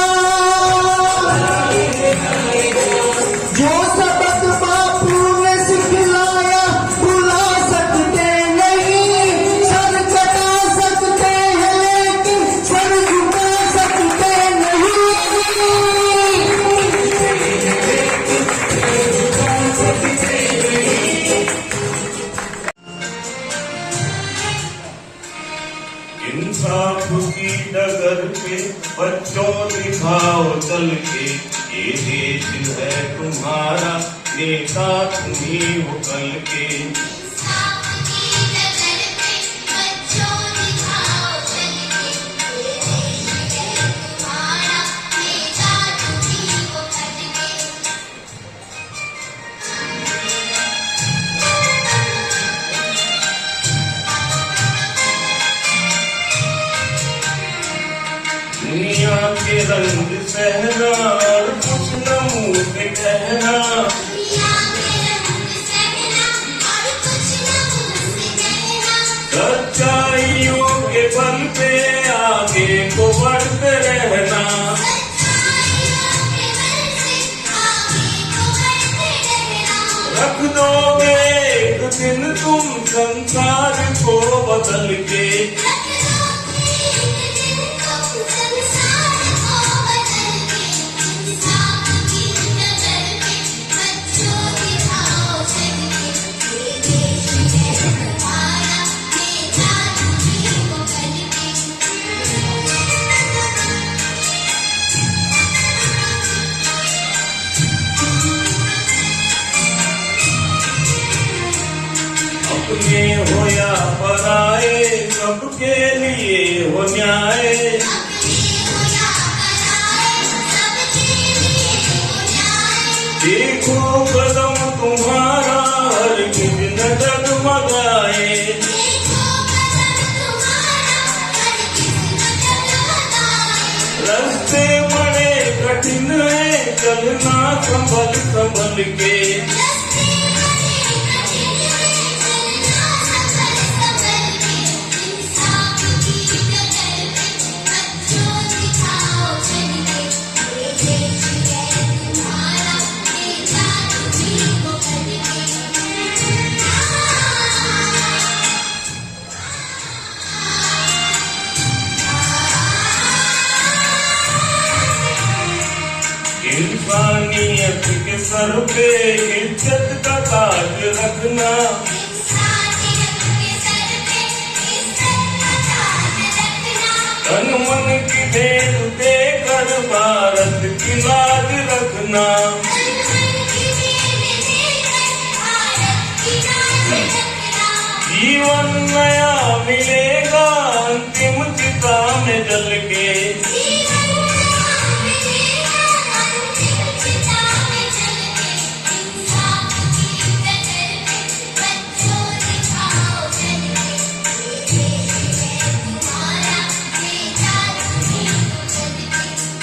जो सबक बापू ने सिखलाया भुला सकते नहीं, सर कटा सकते हैं लेकिन सर झुका सकते नहीं। इंसाफ की डगर पे बच्चों दिखाओ चल के, ये देश है तुम्हारा, नेता तुम्ही हो कल के। इंसाफ की डगर पे बच्चों दिखाओ चल के, ये देश है तुम्हारा, नेता तुम्ही हो कल के। दुनिया के रंग सहना और कुछ न मुंह पे कहना, दुनिया के रंग सहना और कुछ न मुंह से कहना, सच्चाइयों के बल पे आगे को बढ़ते रहना। सच्चाइयों के बल से आगे को बढ़ते रहना। रख दोगे एक दिन तुम संसार को बदल के, अपने हो या पराए सबके लिए हो न्याय। देखो कदम तुम्हारा हर किस न डगमगाए, रास्ते बड़े कठिन है चलना संभल संभल के। इंसानियत के सर पे इज्जत का ताज रखना, तन मन की भेद देकर भारत की लाज रखना। जीवन नया मिलेगा अंतिम चिता में जल के,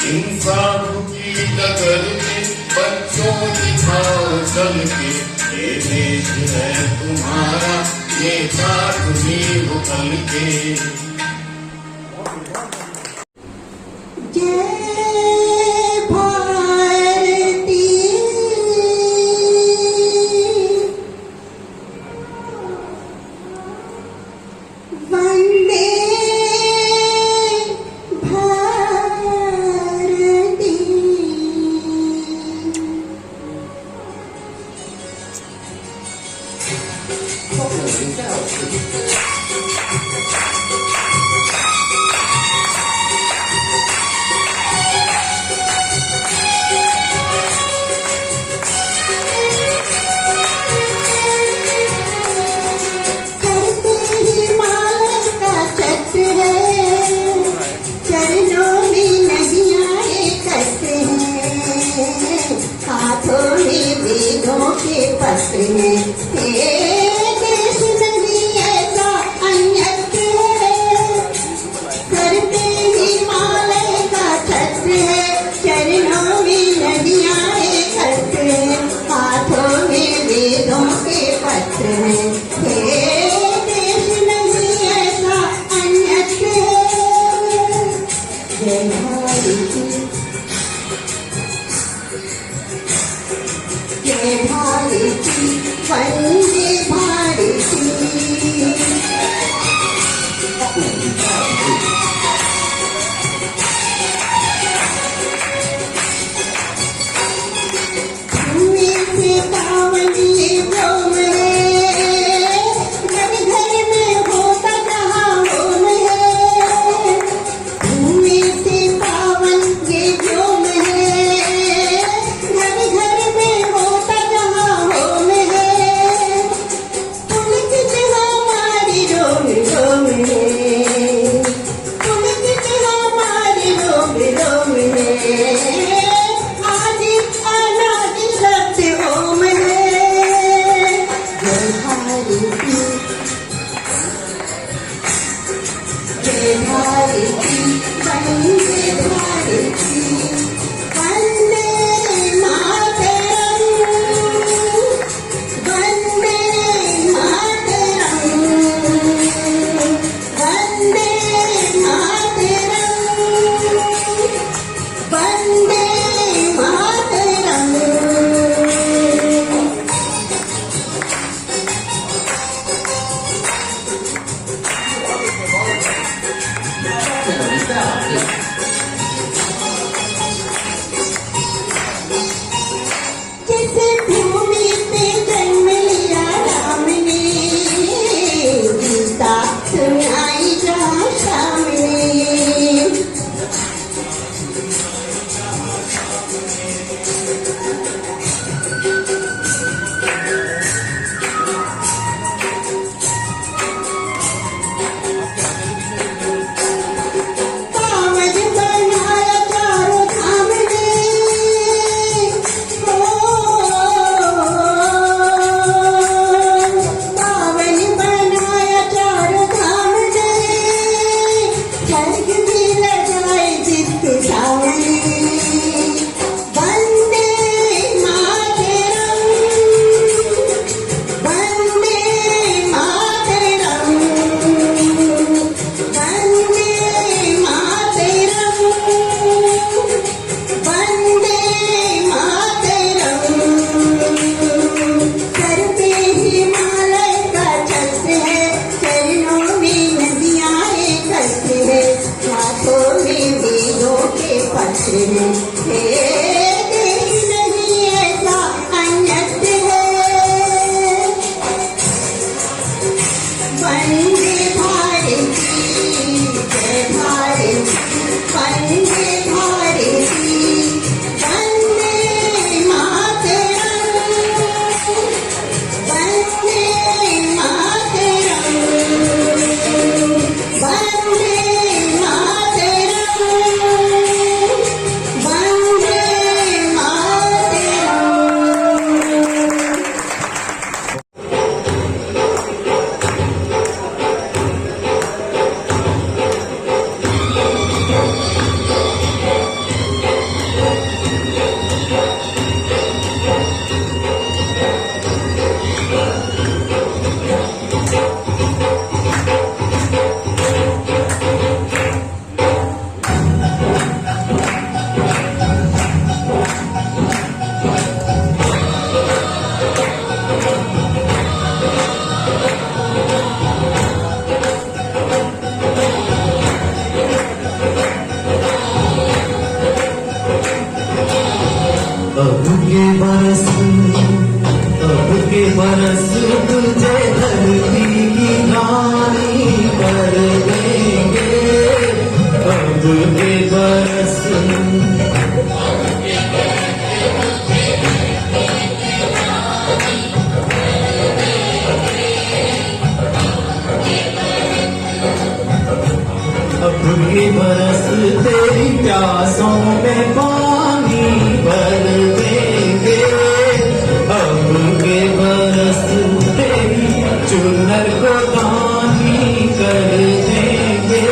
इंसाफ की डगर में बच्चों दिखाओ चल के, ये देश है तुम्हारा, नेता तुम्ही हो कल के। जय भारती वंदे भारती। अन्यत्र है, हे देश नहीं ऐसा अन्यत्र है। जय भारती, जय भारती, वंदे भारती। भूमि से पावन ये व्योम है, घर घर में होता जहाँ होम है। भूमि से पावन ये व्योम है, घर घर में होता जहाँ होम है। पुलकित हमारी रोम रोम है, पुलकित हमारी रोम रोम है। आदि अनादि सत्य ओम है। जय भारती, जय भारती, वंदे भारती। वंदे मातरम, वंदे मातरम, वंदे मातरम, वंदे मातरम। जिस भूमि पे जन्म लिया राम ने, गीता सुनाई जहाँ शाम ने। पावन बनाया चारों धाम ने, पावन बनाया चारों धाम ने। स्वर्ग भी लगाए जिसके सामने। वंदे मातरम, वंदे मातरम, वंदे मातरम, वंदे मातरम। सर पे हिमालय का छत्र है, चरणों में नदियाँ एकत्र है, हाथों में वेदों के पत्र है। हे देश नहीं ऐसा अन्यत्र है। वंदे भारती, जय भारती, वंदे भारती। वंदे मातरम, वंदे मातरम, वंदे मातरम, वंदे अब के बरस तुझे धरती की रानी कर देंगे। अब के बरस अब के बरस तेरी प्यासों में पानी भर देंगे। अब के बरस तेरी चुनर को दानी कर देंगे।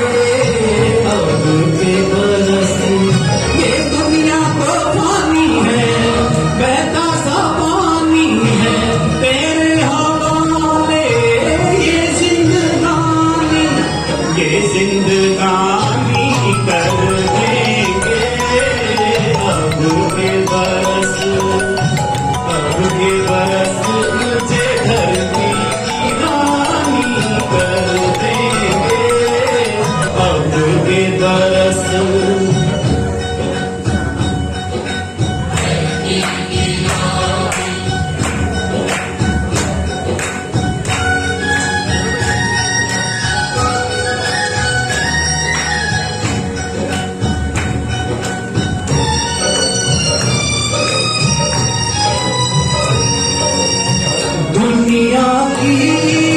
अब के बरस ये दुनिया को पानी है, बहता सा पानी है, तेरे हवा के दरस दुनिया की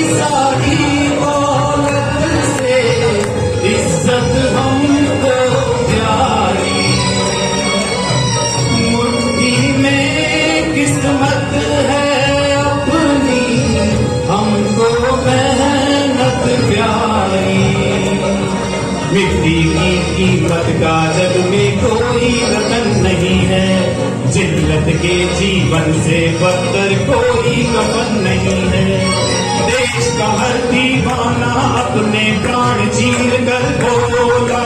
सारी दौलत से इज्जत हमको प्यारी, मुट्ठी में किस्मत है अपनी, हमको मेहनत प्यारी। मिट्टी की कीमत का जग में कोई रतन नहीं है, जिल्लत के जीवन से बदतर कोई कफन नहीं है। देश का हर दीवाना अपने प्राण चीर कर बोला,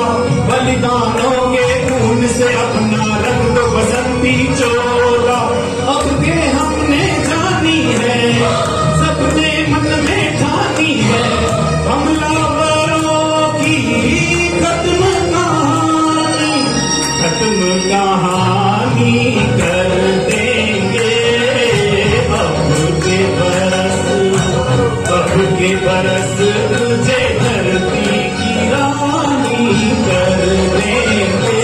बलिदानों के खून से अपना रंग बसंती चोला। अब के हमने जानी है, सबने मन में ठानी है, हमलावरों की खत्म कहानी कर देंगे। अब के बरस तुझे धरती की रानी कर देंगे।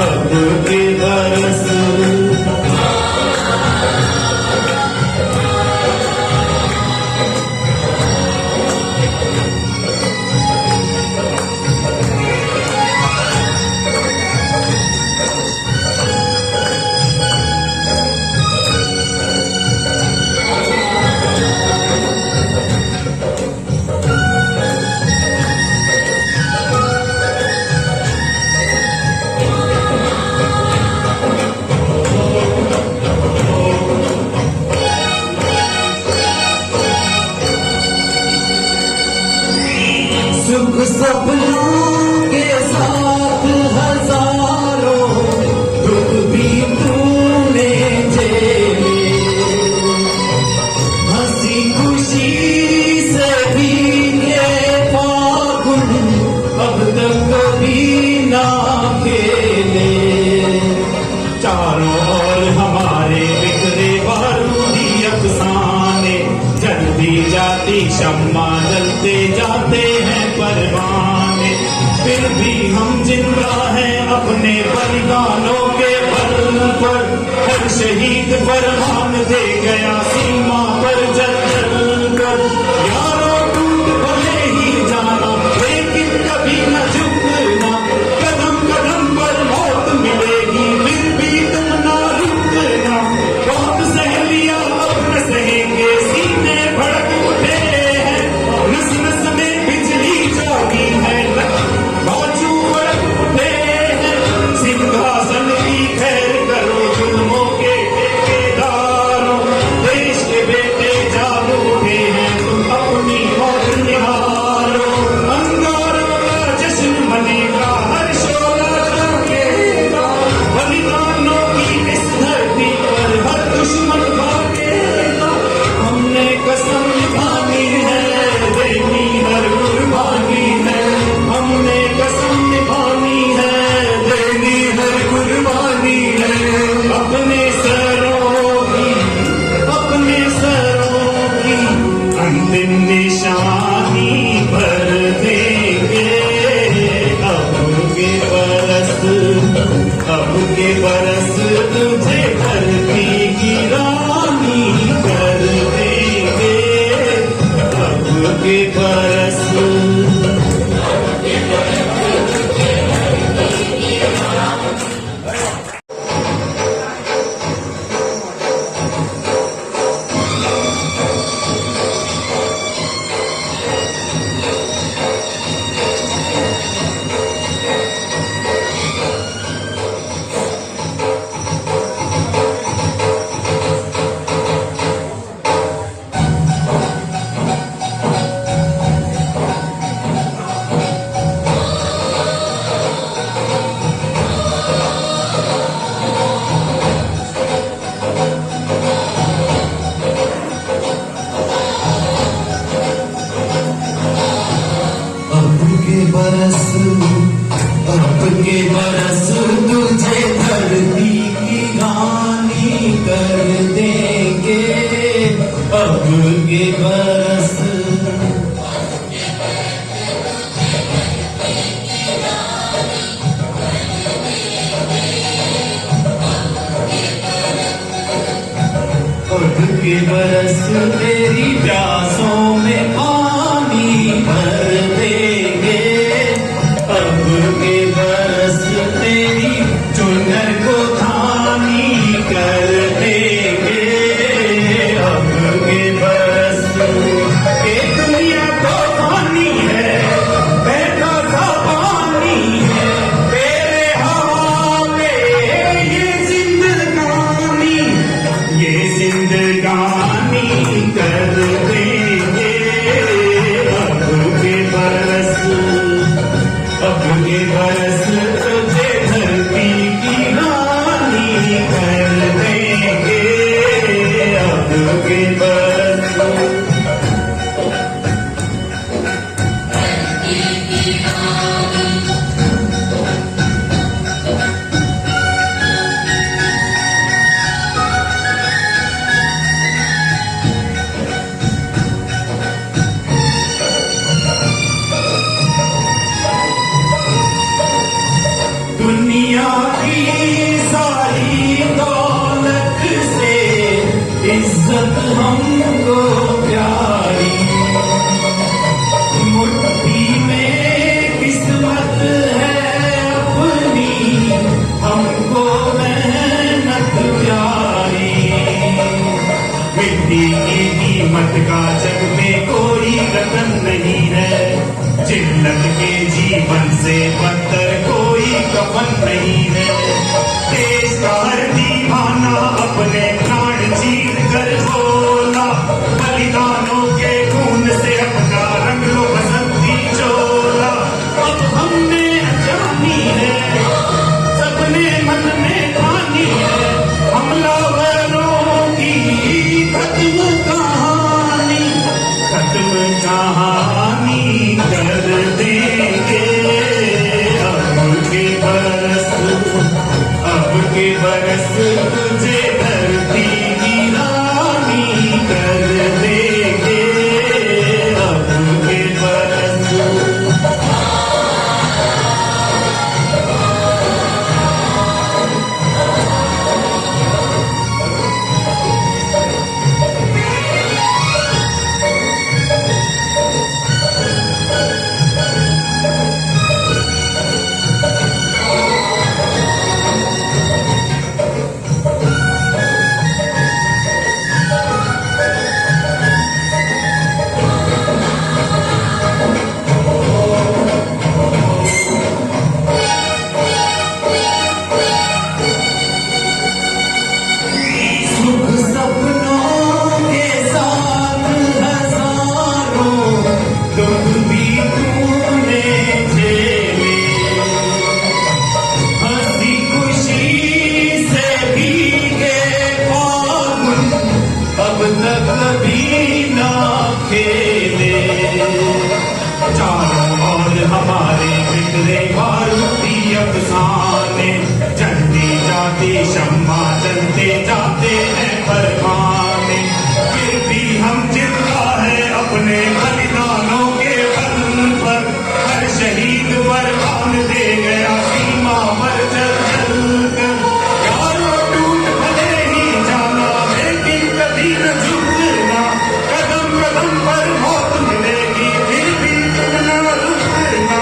अब के बरस सुख सपनों के साथ हजारों दुख भी तूने झेले, हंसी खुशी से बीते फागुन अब तक कभी ना खेले। चारों ओर हमारे बिखरे बारूदी अफसाने, जलती जाती शम्मा जलते जाते हैं परवाने। फिर भी हम जिंदा हैं अपने बलिदानों के बल पर, हर शहीद फरमान दे गया सीमा पर जल जल कर। यारों टूट भले ही जाना लेकिन कभी न झुकना, कदम कदम पर मौत मिलेगी फिर भी तुम ना रुकना। बहुत सह लिया अब न सहेंगे, सीने भड़क उठे हैं, नस नस में बिजली जागी है, बाजू भड़क उठे हैं। सिंहासन की खैर करो जुल्मों के ठेकेदारों, देश के बेटे जाग उठे हैं, तुम अपनी मौत निहारो। अंगारों का जश्न मनेगा, हर शोला जागेगा, बलिदानों की इस धरती पर हर दुश्मन भागेगा। हमने कसम निभानी है, देनी हर कुर्बानी है, हमने कसम निभानी है, देनी हर कुर्बानी है। अपने सरों की अंतिम निशानी भर देंगे। अब के बरस तुझे धरती की रानी कर देंगे। अब के बरस बरस तुझे धरती की रानी कर देंगे, अब के बरस अब के बरस तेरी प्यासों में पानी भर देंगे, अब के बरस तेरी चुनर को धानी कर देंगे, अब के बरस ये दुनिया तो पानी है, बैठा था पानी है, तेरे हवा में ये जिंदगानी कर देंगे, अब के बरस तुझे धरती की रानी कर देंगे, अब के बरस दुनिया की सारी दौलत से इज्जत हमको प्यारी, मुट्ठी में किस्मत है अपनी, हमको मेहनत प्यारी। मिट्टी की कीमत का जग में कोई रतन नहीं है, जिल्लत के जीवन से बदतर कोई कफन नहीं है। देश का हर दीवाना अपने प्राण चीर कर बोला, बलिदानों के खून से अपना रंग लो बसंती चोला। अब हमने जानी है, सबने मन में ठानी है, हमलावरों की खत्म कहानी कर देंगे, अब के बरस तुझे धरती की रानी कर देंगे, अब के बरस हमारे बिखरे बारूदी अफसाने, चलते जाते शम्मा चलते जाते हैं परवाने, फिर भी हम जिंदा है अपने बलिदानों के बल पर। हर शहीद वरदान दे गया सीमा पर चल चल कर, यारों टूट भले ही जाना लेकिन कभी न झुकना, कदम कदम पर मौत मिलेगी फिर भी तुम न रुकना।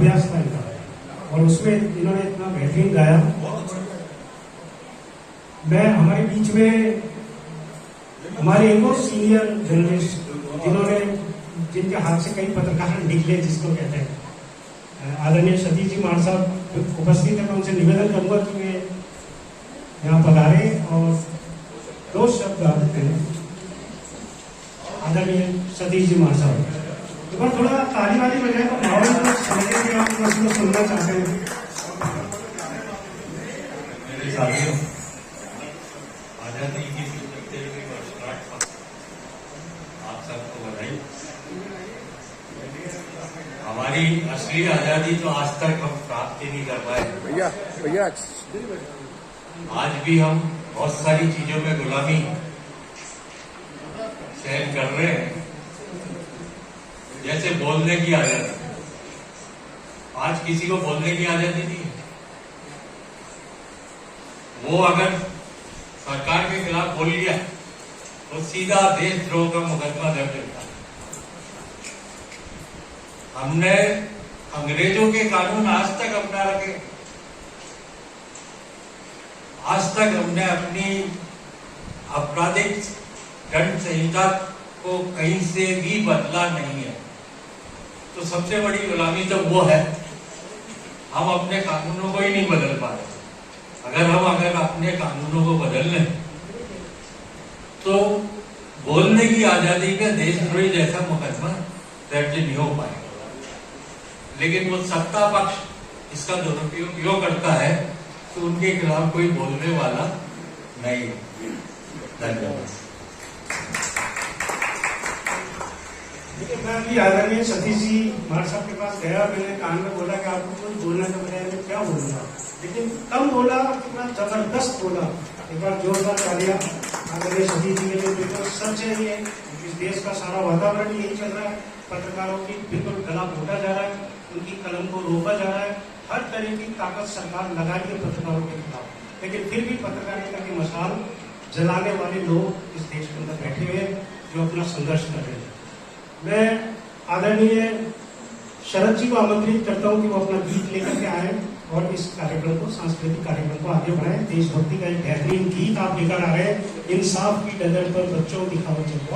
अभ्यास था इनका, और उसमें इन्होंने इतना बेहतरीन गाया। मैं हमारे बीच में हमारे एक और सीनियर जर्नलिस्ट जिनके हाथ से कई पत्रकार निकले, जिसको कहते हैं, आदरणीय सतीश जी मान साहब उपस्थित है। मैं उनसे निवेदन करूंगा कि वे यहाँ पधारे और 2 शब्द आते हैं। आदरणीय सतीश जी मान साहब, एक बार थोड़ा ताली वाली बजाय तो माहौल को समझे कि आप उसको सुनना चाहते हैं। मेरे साथियों, आजादी की 75वीं वर्षगांठ पर आप सबको बधाई। हमारी असली आजादी तो आज तक हम प्राप्त ही नहीं कर पाए भैया। आज भी हम बहुत सारी चीजों में गुलामी सहन कर रहे हैं, जैसे बोलने की आजादी। आज किसी को बोलने की आजादी नहीं है। वो अगर सरकार के खिलाफ बोल लिया तो सीधा देशद्रोह का मुकदमा दर्ज होता है। हमने अंग्रेजों के कानून आज तक अपना रखे, आज तक हमने अपनी आपराधिक दंड संहिता को कहीं से भी बदला नहीं है। तो सबसे बड़ी गुलामी तो वो है, हम अपने कानूनों को ही नहीं बदल पा रहे। अगर अपने कानूनों को बदल लें तो बोलने की आजादी का देशद्रोही जैसा मुकदमा दर्ज नहीं हो पाएगा। लेकिन वो सत्ता पक्ष इसका दुरुपयोग क्यों करता है तो उनके खिलाफ कोई बोलने वाला नहीं है। धन्यवाद। मैं अभी आदरणीय सतीश जी मार साहब के पास गया, मैंने कान में बोला कि आपको कुछ बोलना के बजाय मैं क्या बोलूंगा, लेकिन कम बोला, कितना जबरदस्त बोला। एक बार जोरदार तालियां आदरणीय सतीश जी के लिए। बिल्कुल सच है, ये इस देश का सारा वातावरण यही चल रहा है। पत्रकारों की बिल्कुल गला घोटा जा रहा है, उनकी कलम को रोका जा रहा है। हर तरह की ताकत सरकार लगा रही है पत्रकारों के खिलाफ, लेकिन फिर भी पत्रकारिता की मशाल जलाने वाले लोग इस देश के अंदर बैठे हुए हैं जो अपना संघर्ष कर रहे हैं। मैं आदरणीय शरद जी को आमंत्रित करता हूं कि वो अपना गीत लेकर के आए और इस कार्यक्रम को, सांस्कृतिक कार्यक्रम को आगे बढ़ाएं। देशभक्ति का एक बेहतरीन गीत आप लेकर आ रहे हैं, इंसाफ की डगर पर बच्चों की खावत चलता।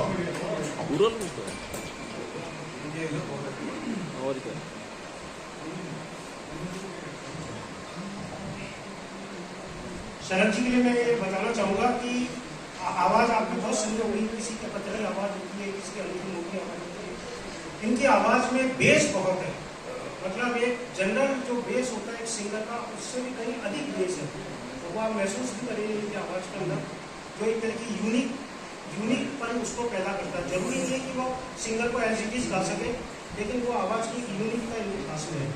शरद जी के लिए मैं ये बताना चाहूंगा कि आवाज आपकी बहुत सुंदर होगी, किसी के पत्र आवाज होती है, किसी की अंग्रेजी मोटी आवाज होती है। इनकी आवाज में बेस बहुत है, मतलब एक जनरल जो बेस होता है एक सिंगर का, उससे भी कहीं अधिक बेस है। तो वो आप महसूस भी करेंगे इनकी आवाज के अंदर, जो एक तरह की यूनिक पर उसको पैदा करता है। जरूरी नहीं है कि वो सिंगर को एज इट इज गा सके, लेकिन वो आवाज की यूनिकता इनके पास में है।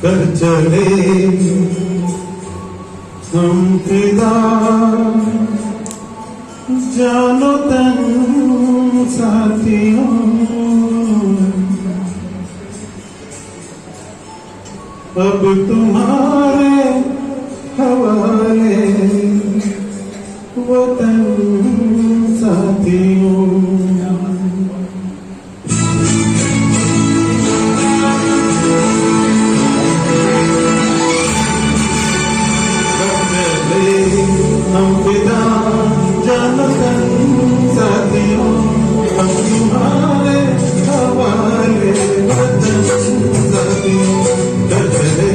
कर चले हम फिदा जानो तन साथियों, अब तुम्हारे हवाले वतन साथियों। हम फिदा जानो तन साथियों, हम तुम्हारे हवाले वतन साथियों। कर चले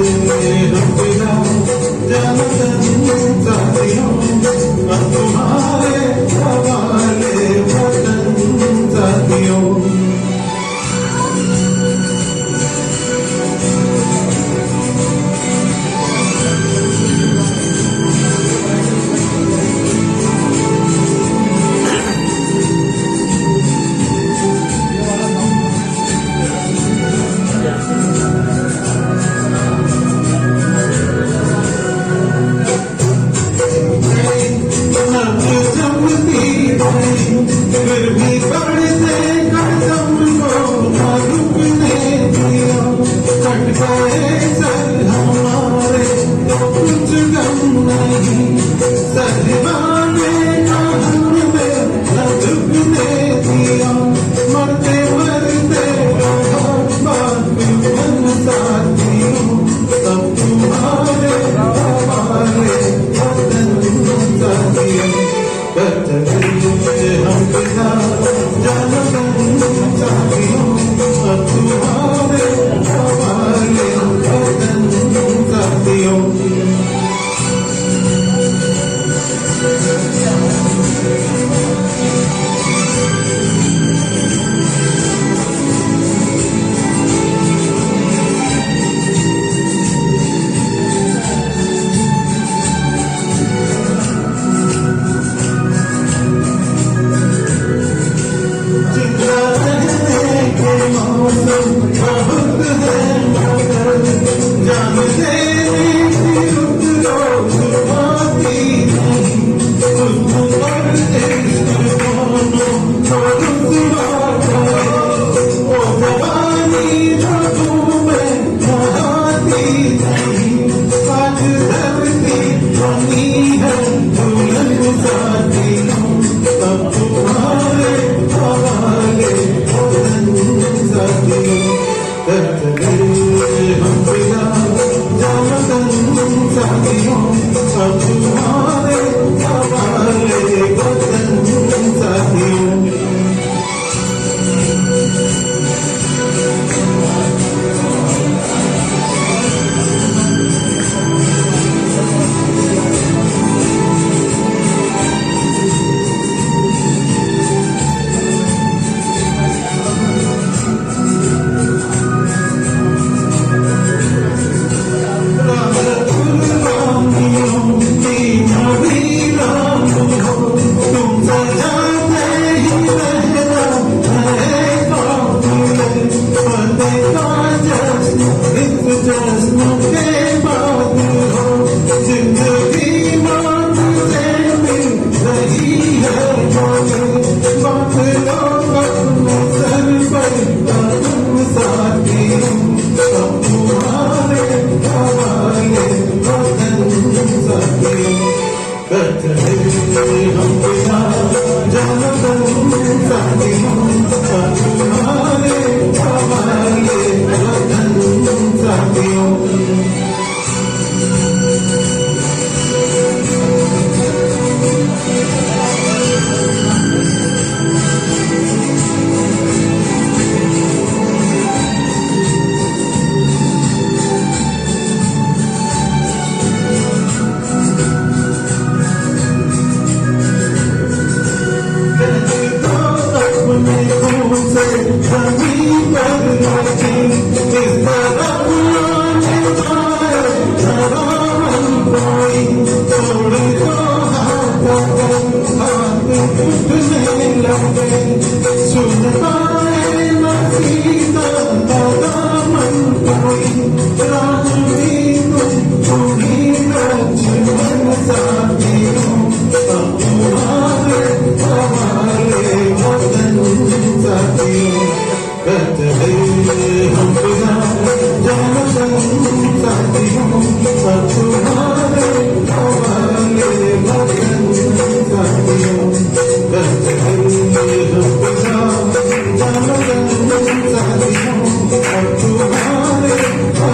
बढ़ते कदम को न रुकने दिया, कट गए सर हमारे तो कुछ गम नहीं, सहवाने का हमें न झुकने दिया, मरते मरते रहा बाकी मन साथियों, सब तुम्हारे हमारे वतन साथियों, हम बिना जानन साथियों, सब तुम्हारे हमारे वतन साथियों।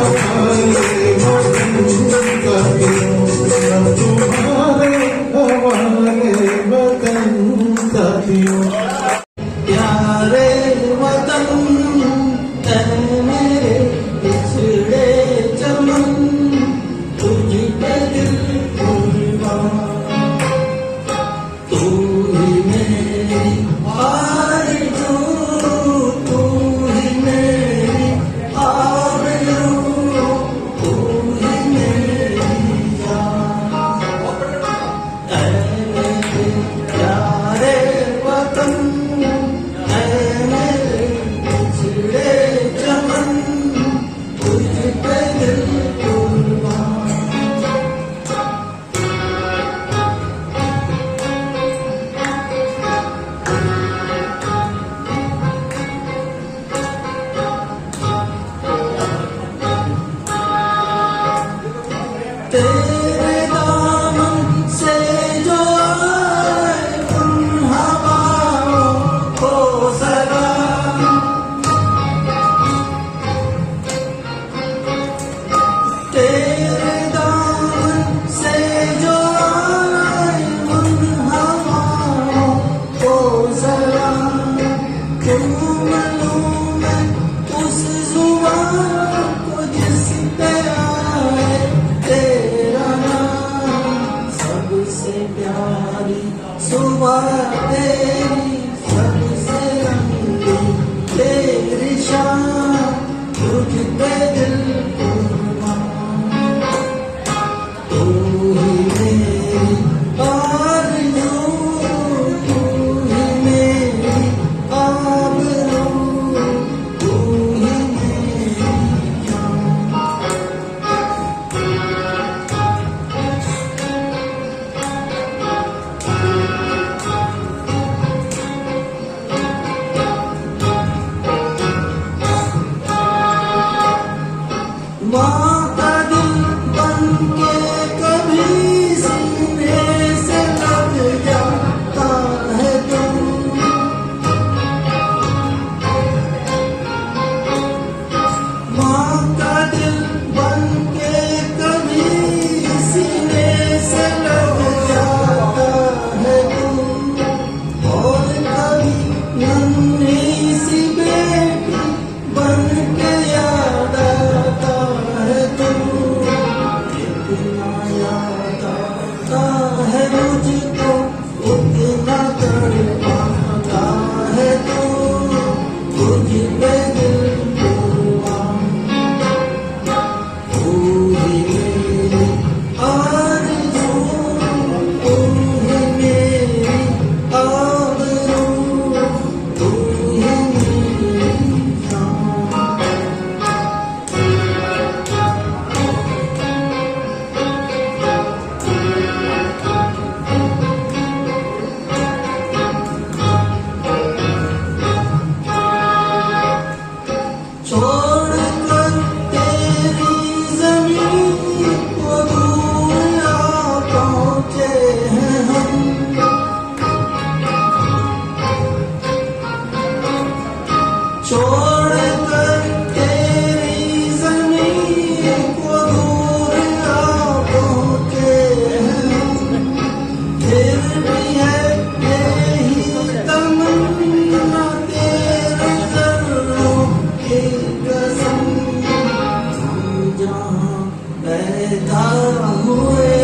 तुम्हारे तुझ पे दिल हुआ तू ही मेरी आरज़ू तू ही मेरी आबरू तू ही मेरी जान छोड़ कर तेरी ज़मीन को दूर आ पहुँचे हैं हम छोड़ कर तेरी ज़मीन को दूर आ पहुँचे हैं हम फिर भी है यही तमन्ना तेरे ज़र्रों की कसम हम जहाँ पैदा हुए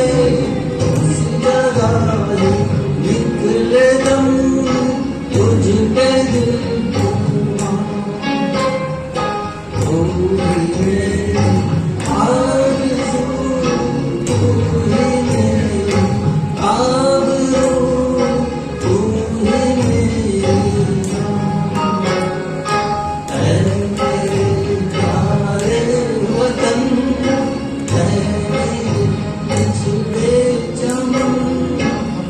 उस जगह ही निकले दम तुझ पे दिल हुआ तू ही मेरी आरज़ू तू ही मेरी आबरू तू ही मेरी जान ऐ मेरे प्यारे वतन ऐ मेरे पिछले चमन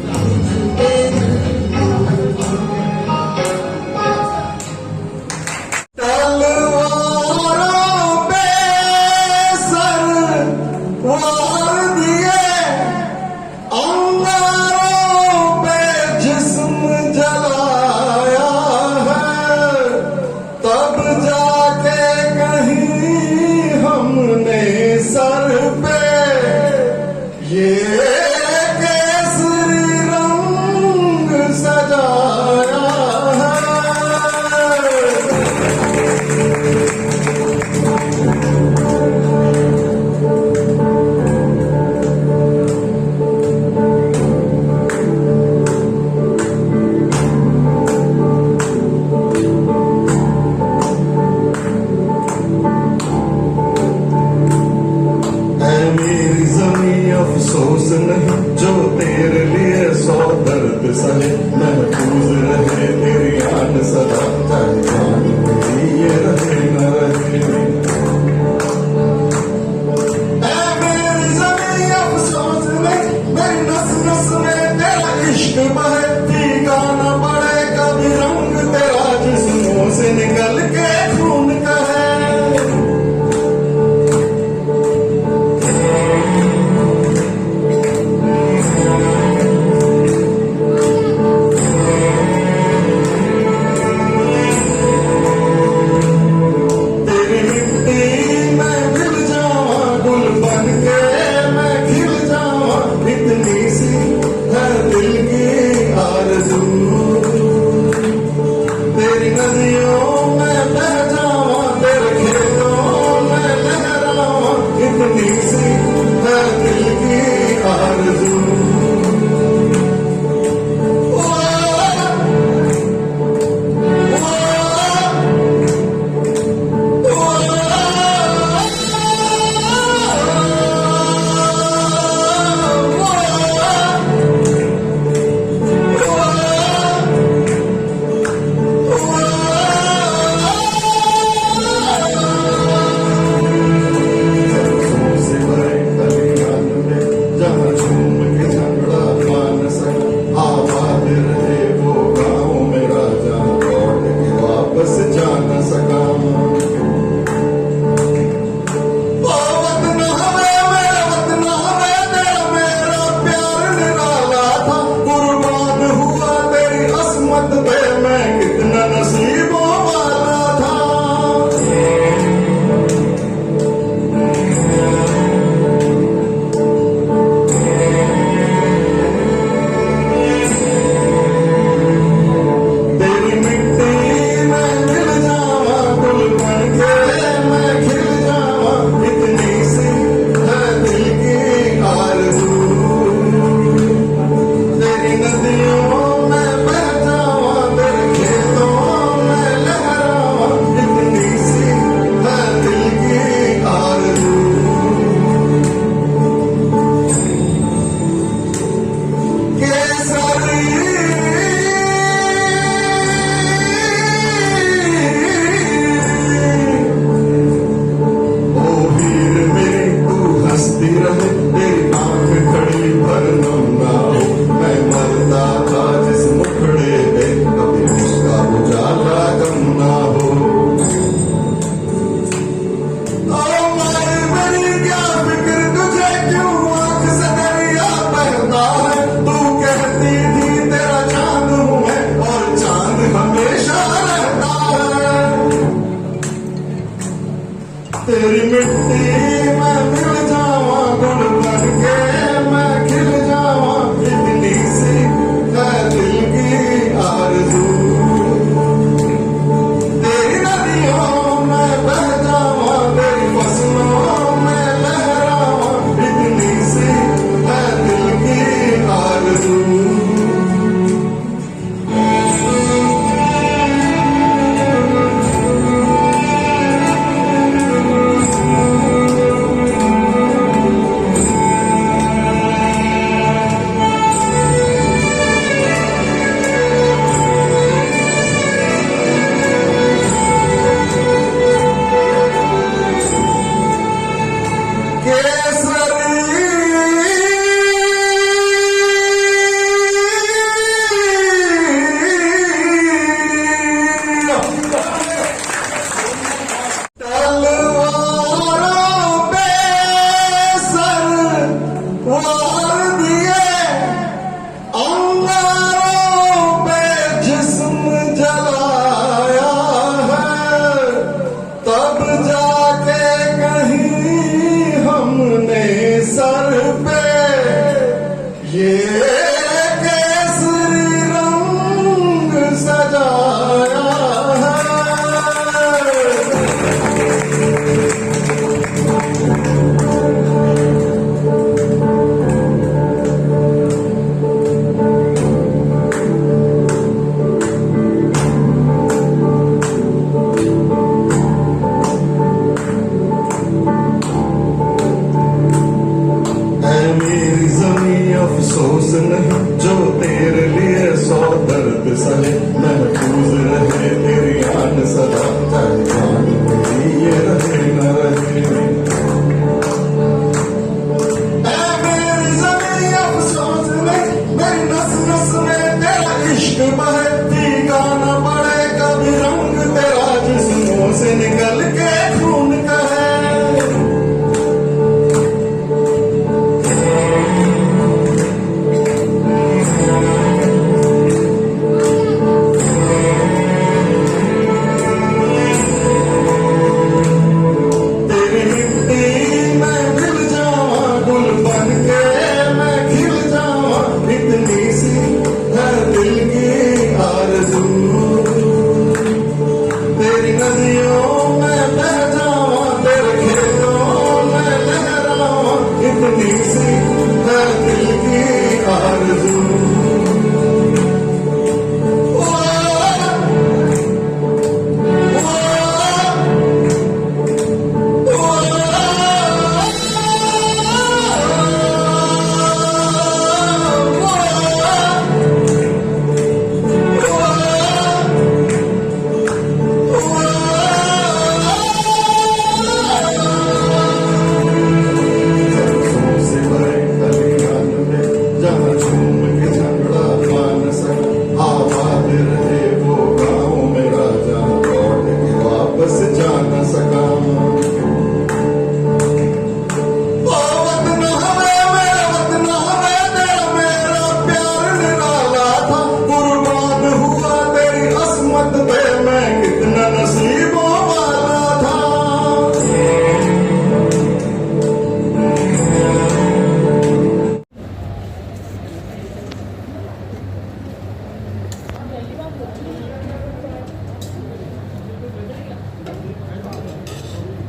तुझ पे दिल हुआ तलवारों पे सर वार दिए अंगारों पे जिस्म जलाया है तब जाके कहीं हमने सर पे ये केसरी रंग सजाया है ऐ मेरी ज़मीं अफसोस नहीं जो तेरे लिए सौ दर्द सहे महफूज रहे तेरी आन सदा चाहे जान मेरी ये रहे न रहे ऐ मेरी ज़मीं अफसोस नहीं मेरी नस नस में तेरा इश्क बहे फीका न पड़े कभी रंग तेरा जिस्मों से निकल के खून कहे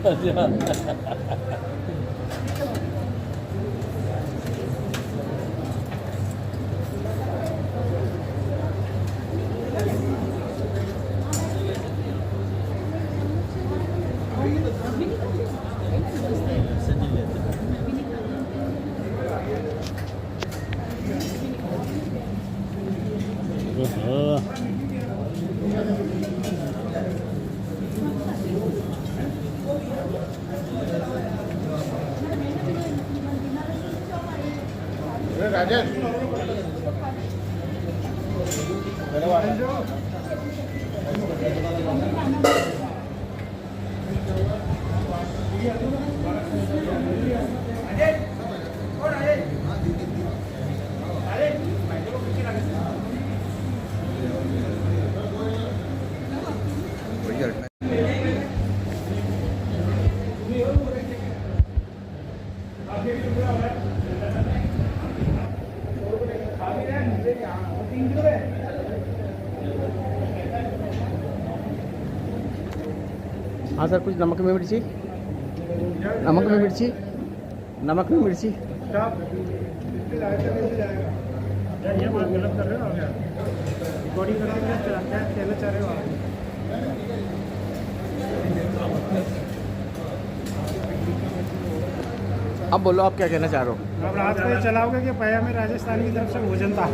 हाँ सर, कुछ नमक में मिर्ची, नमक में मिर्ची, नमक में मिर्ची। ये बात गलत कर रहे हो आप यार, रिकॉर्डिंग करके क्या कहना चाह रहे हो आप? अब बोलो, आप क्या कहना चाह रहे हो? अब रात को चलाओगे कि पया में राजस्थान की तरफ से भोजन था?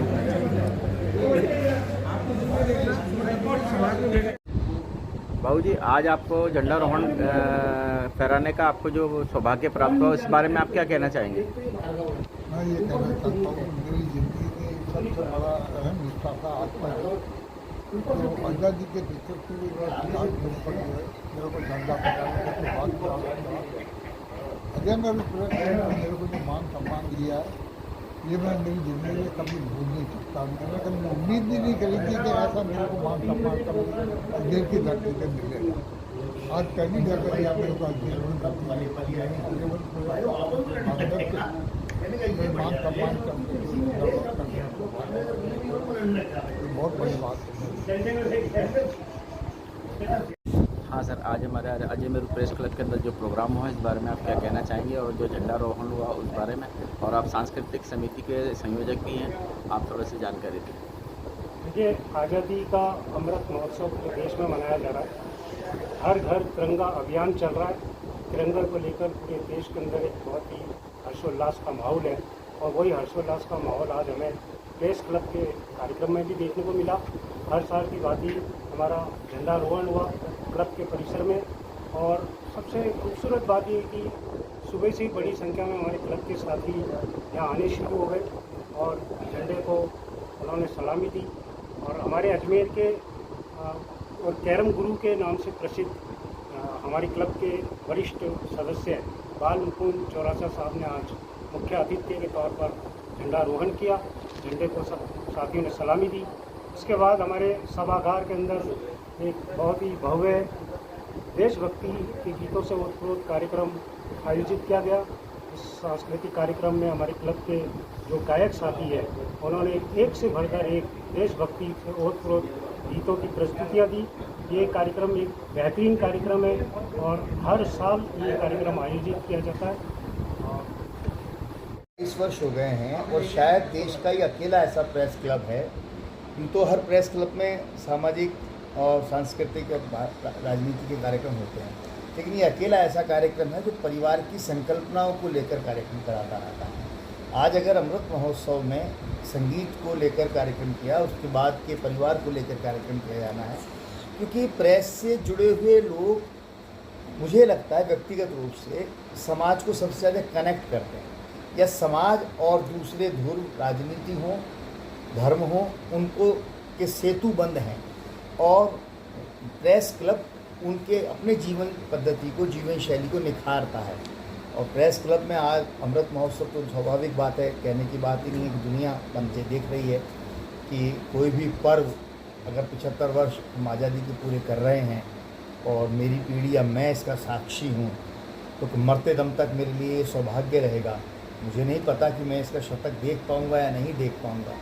बाबू जी, आज आपको झंडारोहण फहराने का आपको जो सौभाग्य प्राप्त हुआ, इस बारे में आप क्या कहना चाहेंगे? मैं ये कहना चाहता हूँ, मेरी ज़िंदगी की सबसे बड़ा अहम हिस्सा था आत्मा है। तो आज़ादी के 75वीं वर्षगांठ के ऊपर जो है मेरे को झंडा फहराने की बात करा। अजय प्रेस ने मेरे को जो मान सम्मान दिया है, ये मैं मेरी ज़िंदगी में कभी भूल नहीं सकता। मैंने कभी उम्मीद भी नहीं करी थी कि ऐसा मेरे को मान सम्मान कभी अजमेर की धरती पर मिलेगा। आज पहली जगह या मेरे को अजमेर में धरती वाली मान सम्मान बहुत बड़ी बात है। हाँ सर, आज हमारे अजमेर प्रेस क्लब के अंदर जो प्रोग्राम हुआ, इस बारे में आप क्या कहना चाहेंगे, और जो झंडारोहण हुआ उस बारे में, और आप सांस्कृतिक समिति के संयोजक भी हैं, आप थोड़ा सी जानकारी दें। देखिए, आज़ादी का अमृत महोत्सव पूरे देश में मनाया जा रहा है। हर घर तिरंगा अभियान चल रहा है। तिरंगा को लेकर पूरे देश के अंदर एक बहुत ही हर्षोल्लास का माहौल है, और वही हर्षोल्लास का माहौल आज हमें प्रेस क्लब के कार्यक्रम में भी देखने को मिला। हर साल की बात ही हमारा झंडारोहण हुआ क्लब के परिसर में, और सबसे खूबसूरत बात ये कि सुबह से ही बड़ी संख्या में हमारे क्लब के साथी यहाँ आने शुरू हो गए और झंडे को उन्होंने सलामी दी। और हमारे अजमेर के और कैरम गुरु के नाम से प्रसिद्ध हमारे क्लब के वरिष्ठ सदस्य बाल मुकुंद चौरासा साहब ने आज मुख्य अतिथि के तौर पर झंडारोहण किया। झंडे को सब साथियों ने सलामी दी। इसके बाद हमारे सभागार के अंदर एक बहुत ही भव्य देशभक्ति के गीतों से ओतप्रोत कार्यक्रम आयोजित किया गया। इस सांस्कृतिक कार्यक्रम में हमारे क्लब के जो गायक साथी हैं, उन्होंने एक से बढ़कर एक देशभक्ति से ओतप्रोत गीतों की प्रस्तुतियाँ दी। ये कार्यक्रम एक बेहतरीन कार्यक्रम है और हर साल ये कार्यक्रम आयोजित किया जाता है। 20 वर्ष हो गए हैं और शायद देश का ही अकेला ऐसा प्रेस क्लब है। तो हर प्रेस क्लब में सामाजिक और सांस्कृतिक राजनीति के कार्यक्रम होते हैं, लेकिन ये अकेला ऐसा कार्यक्रम है जो परिवार की संकल्पनाओं को लेकर कार्यक्रम कराता रहता है। आज अगर अमृत महोत्सव में संगीत को लेकर कार्यक्रम किया, उसके बाद के परिवार को लेकर कार्यक्रम किया जाना है, क्योंकि प्रेस से जुड़े हुए लोग, मुझे लगता है व्यक्तिगत रूप से, समाज को सबसे ज़्यादा कनेक्ट करते हैं। या समाज और दूसरे ध्रुव, राजनीति हो, धर्म हो, उनको के सेतु बंद हैं, और प्रेस क्लब उनके अपने जीवन पद्धति को, जीवन शैली को निखारता है। और प्रेस क्लब में आज अमृत महोत्सव तो स्वाभाविक बात है, कहने की बात ही नहीं है कि दुनिया बनते देख रही है कि कोई भी पर्व अगर 75 वर्ष हम आज़ादी के पूरे कर रहे हैं और मेरी पीढ़ी या मैं इसका साक्षी हूँ, तो मरते दम तक मेरे लिए सौभाग्य रहेगा। मुझे नहीं पता कि मैं इसका शतक देख पाऊँगा या नहीं देख पाऊँगा,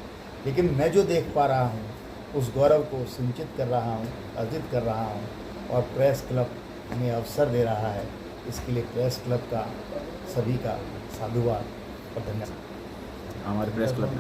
लेकिन मैं जो देख पा रहा हूँ उस गौरव को सिंचित कर रहा हूँ, अर्जित कर रहा हूँ, और प्रेस क्लब हमें अवसर दे रहा है इसके लिए प्रेस क्लब का सभी का साधुवाद और धन्यवाद। हमारे प्रेस क्लब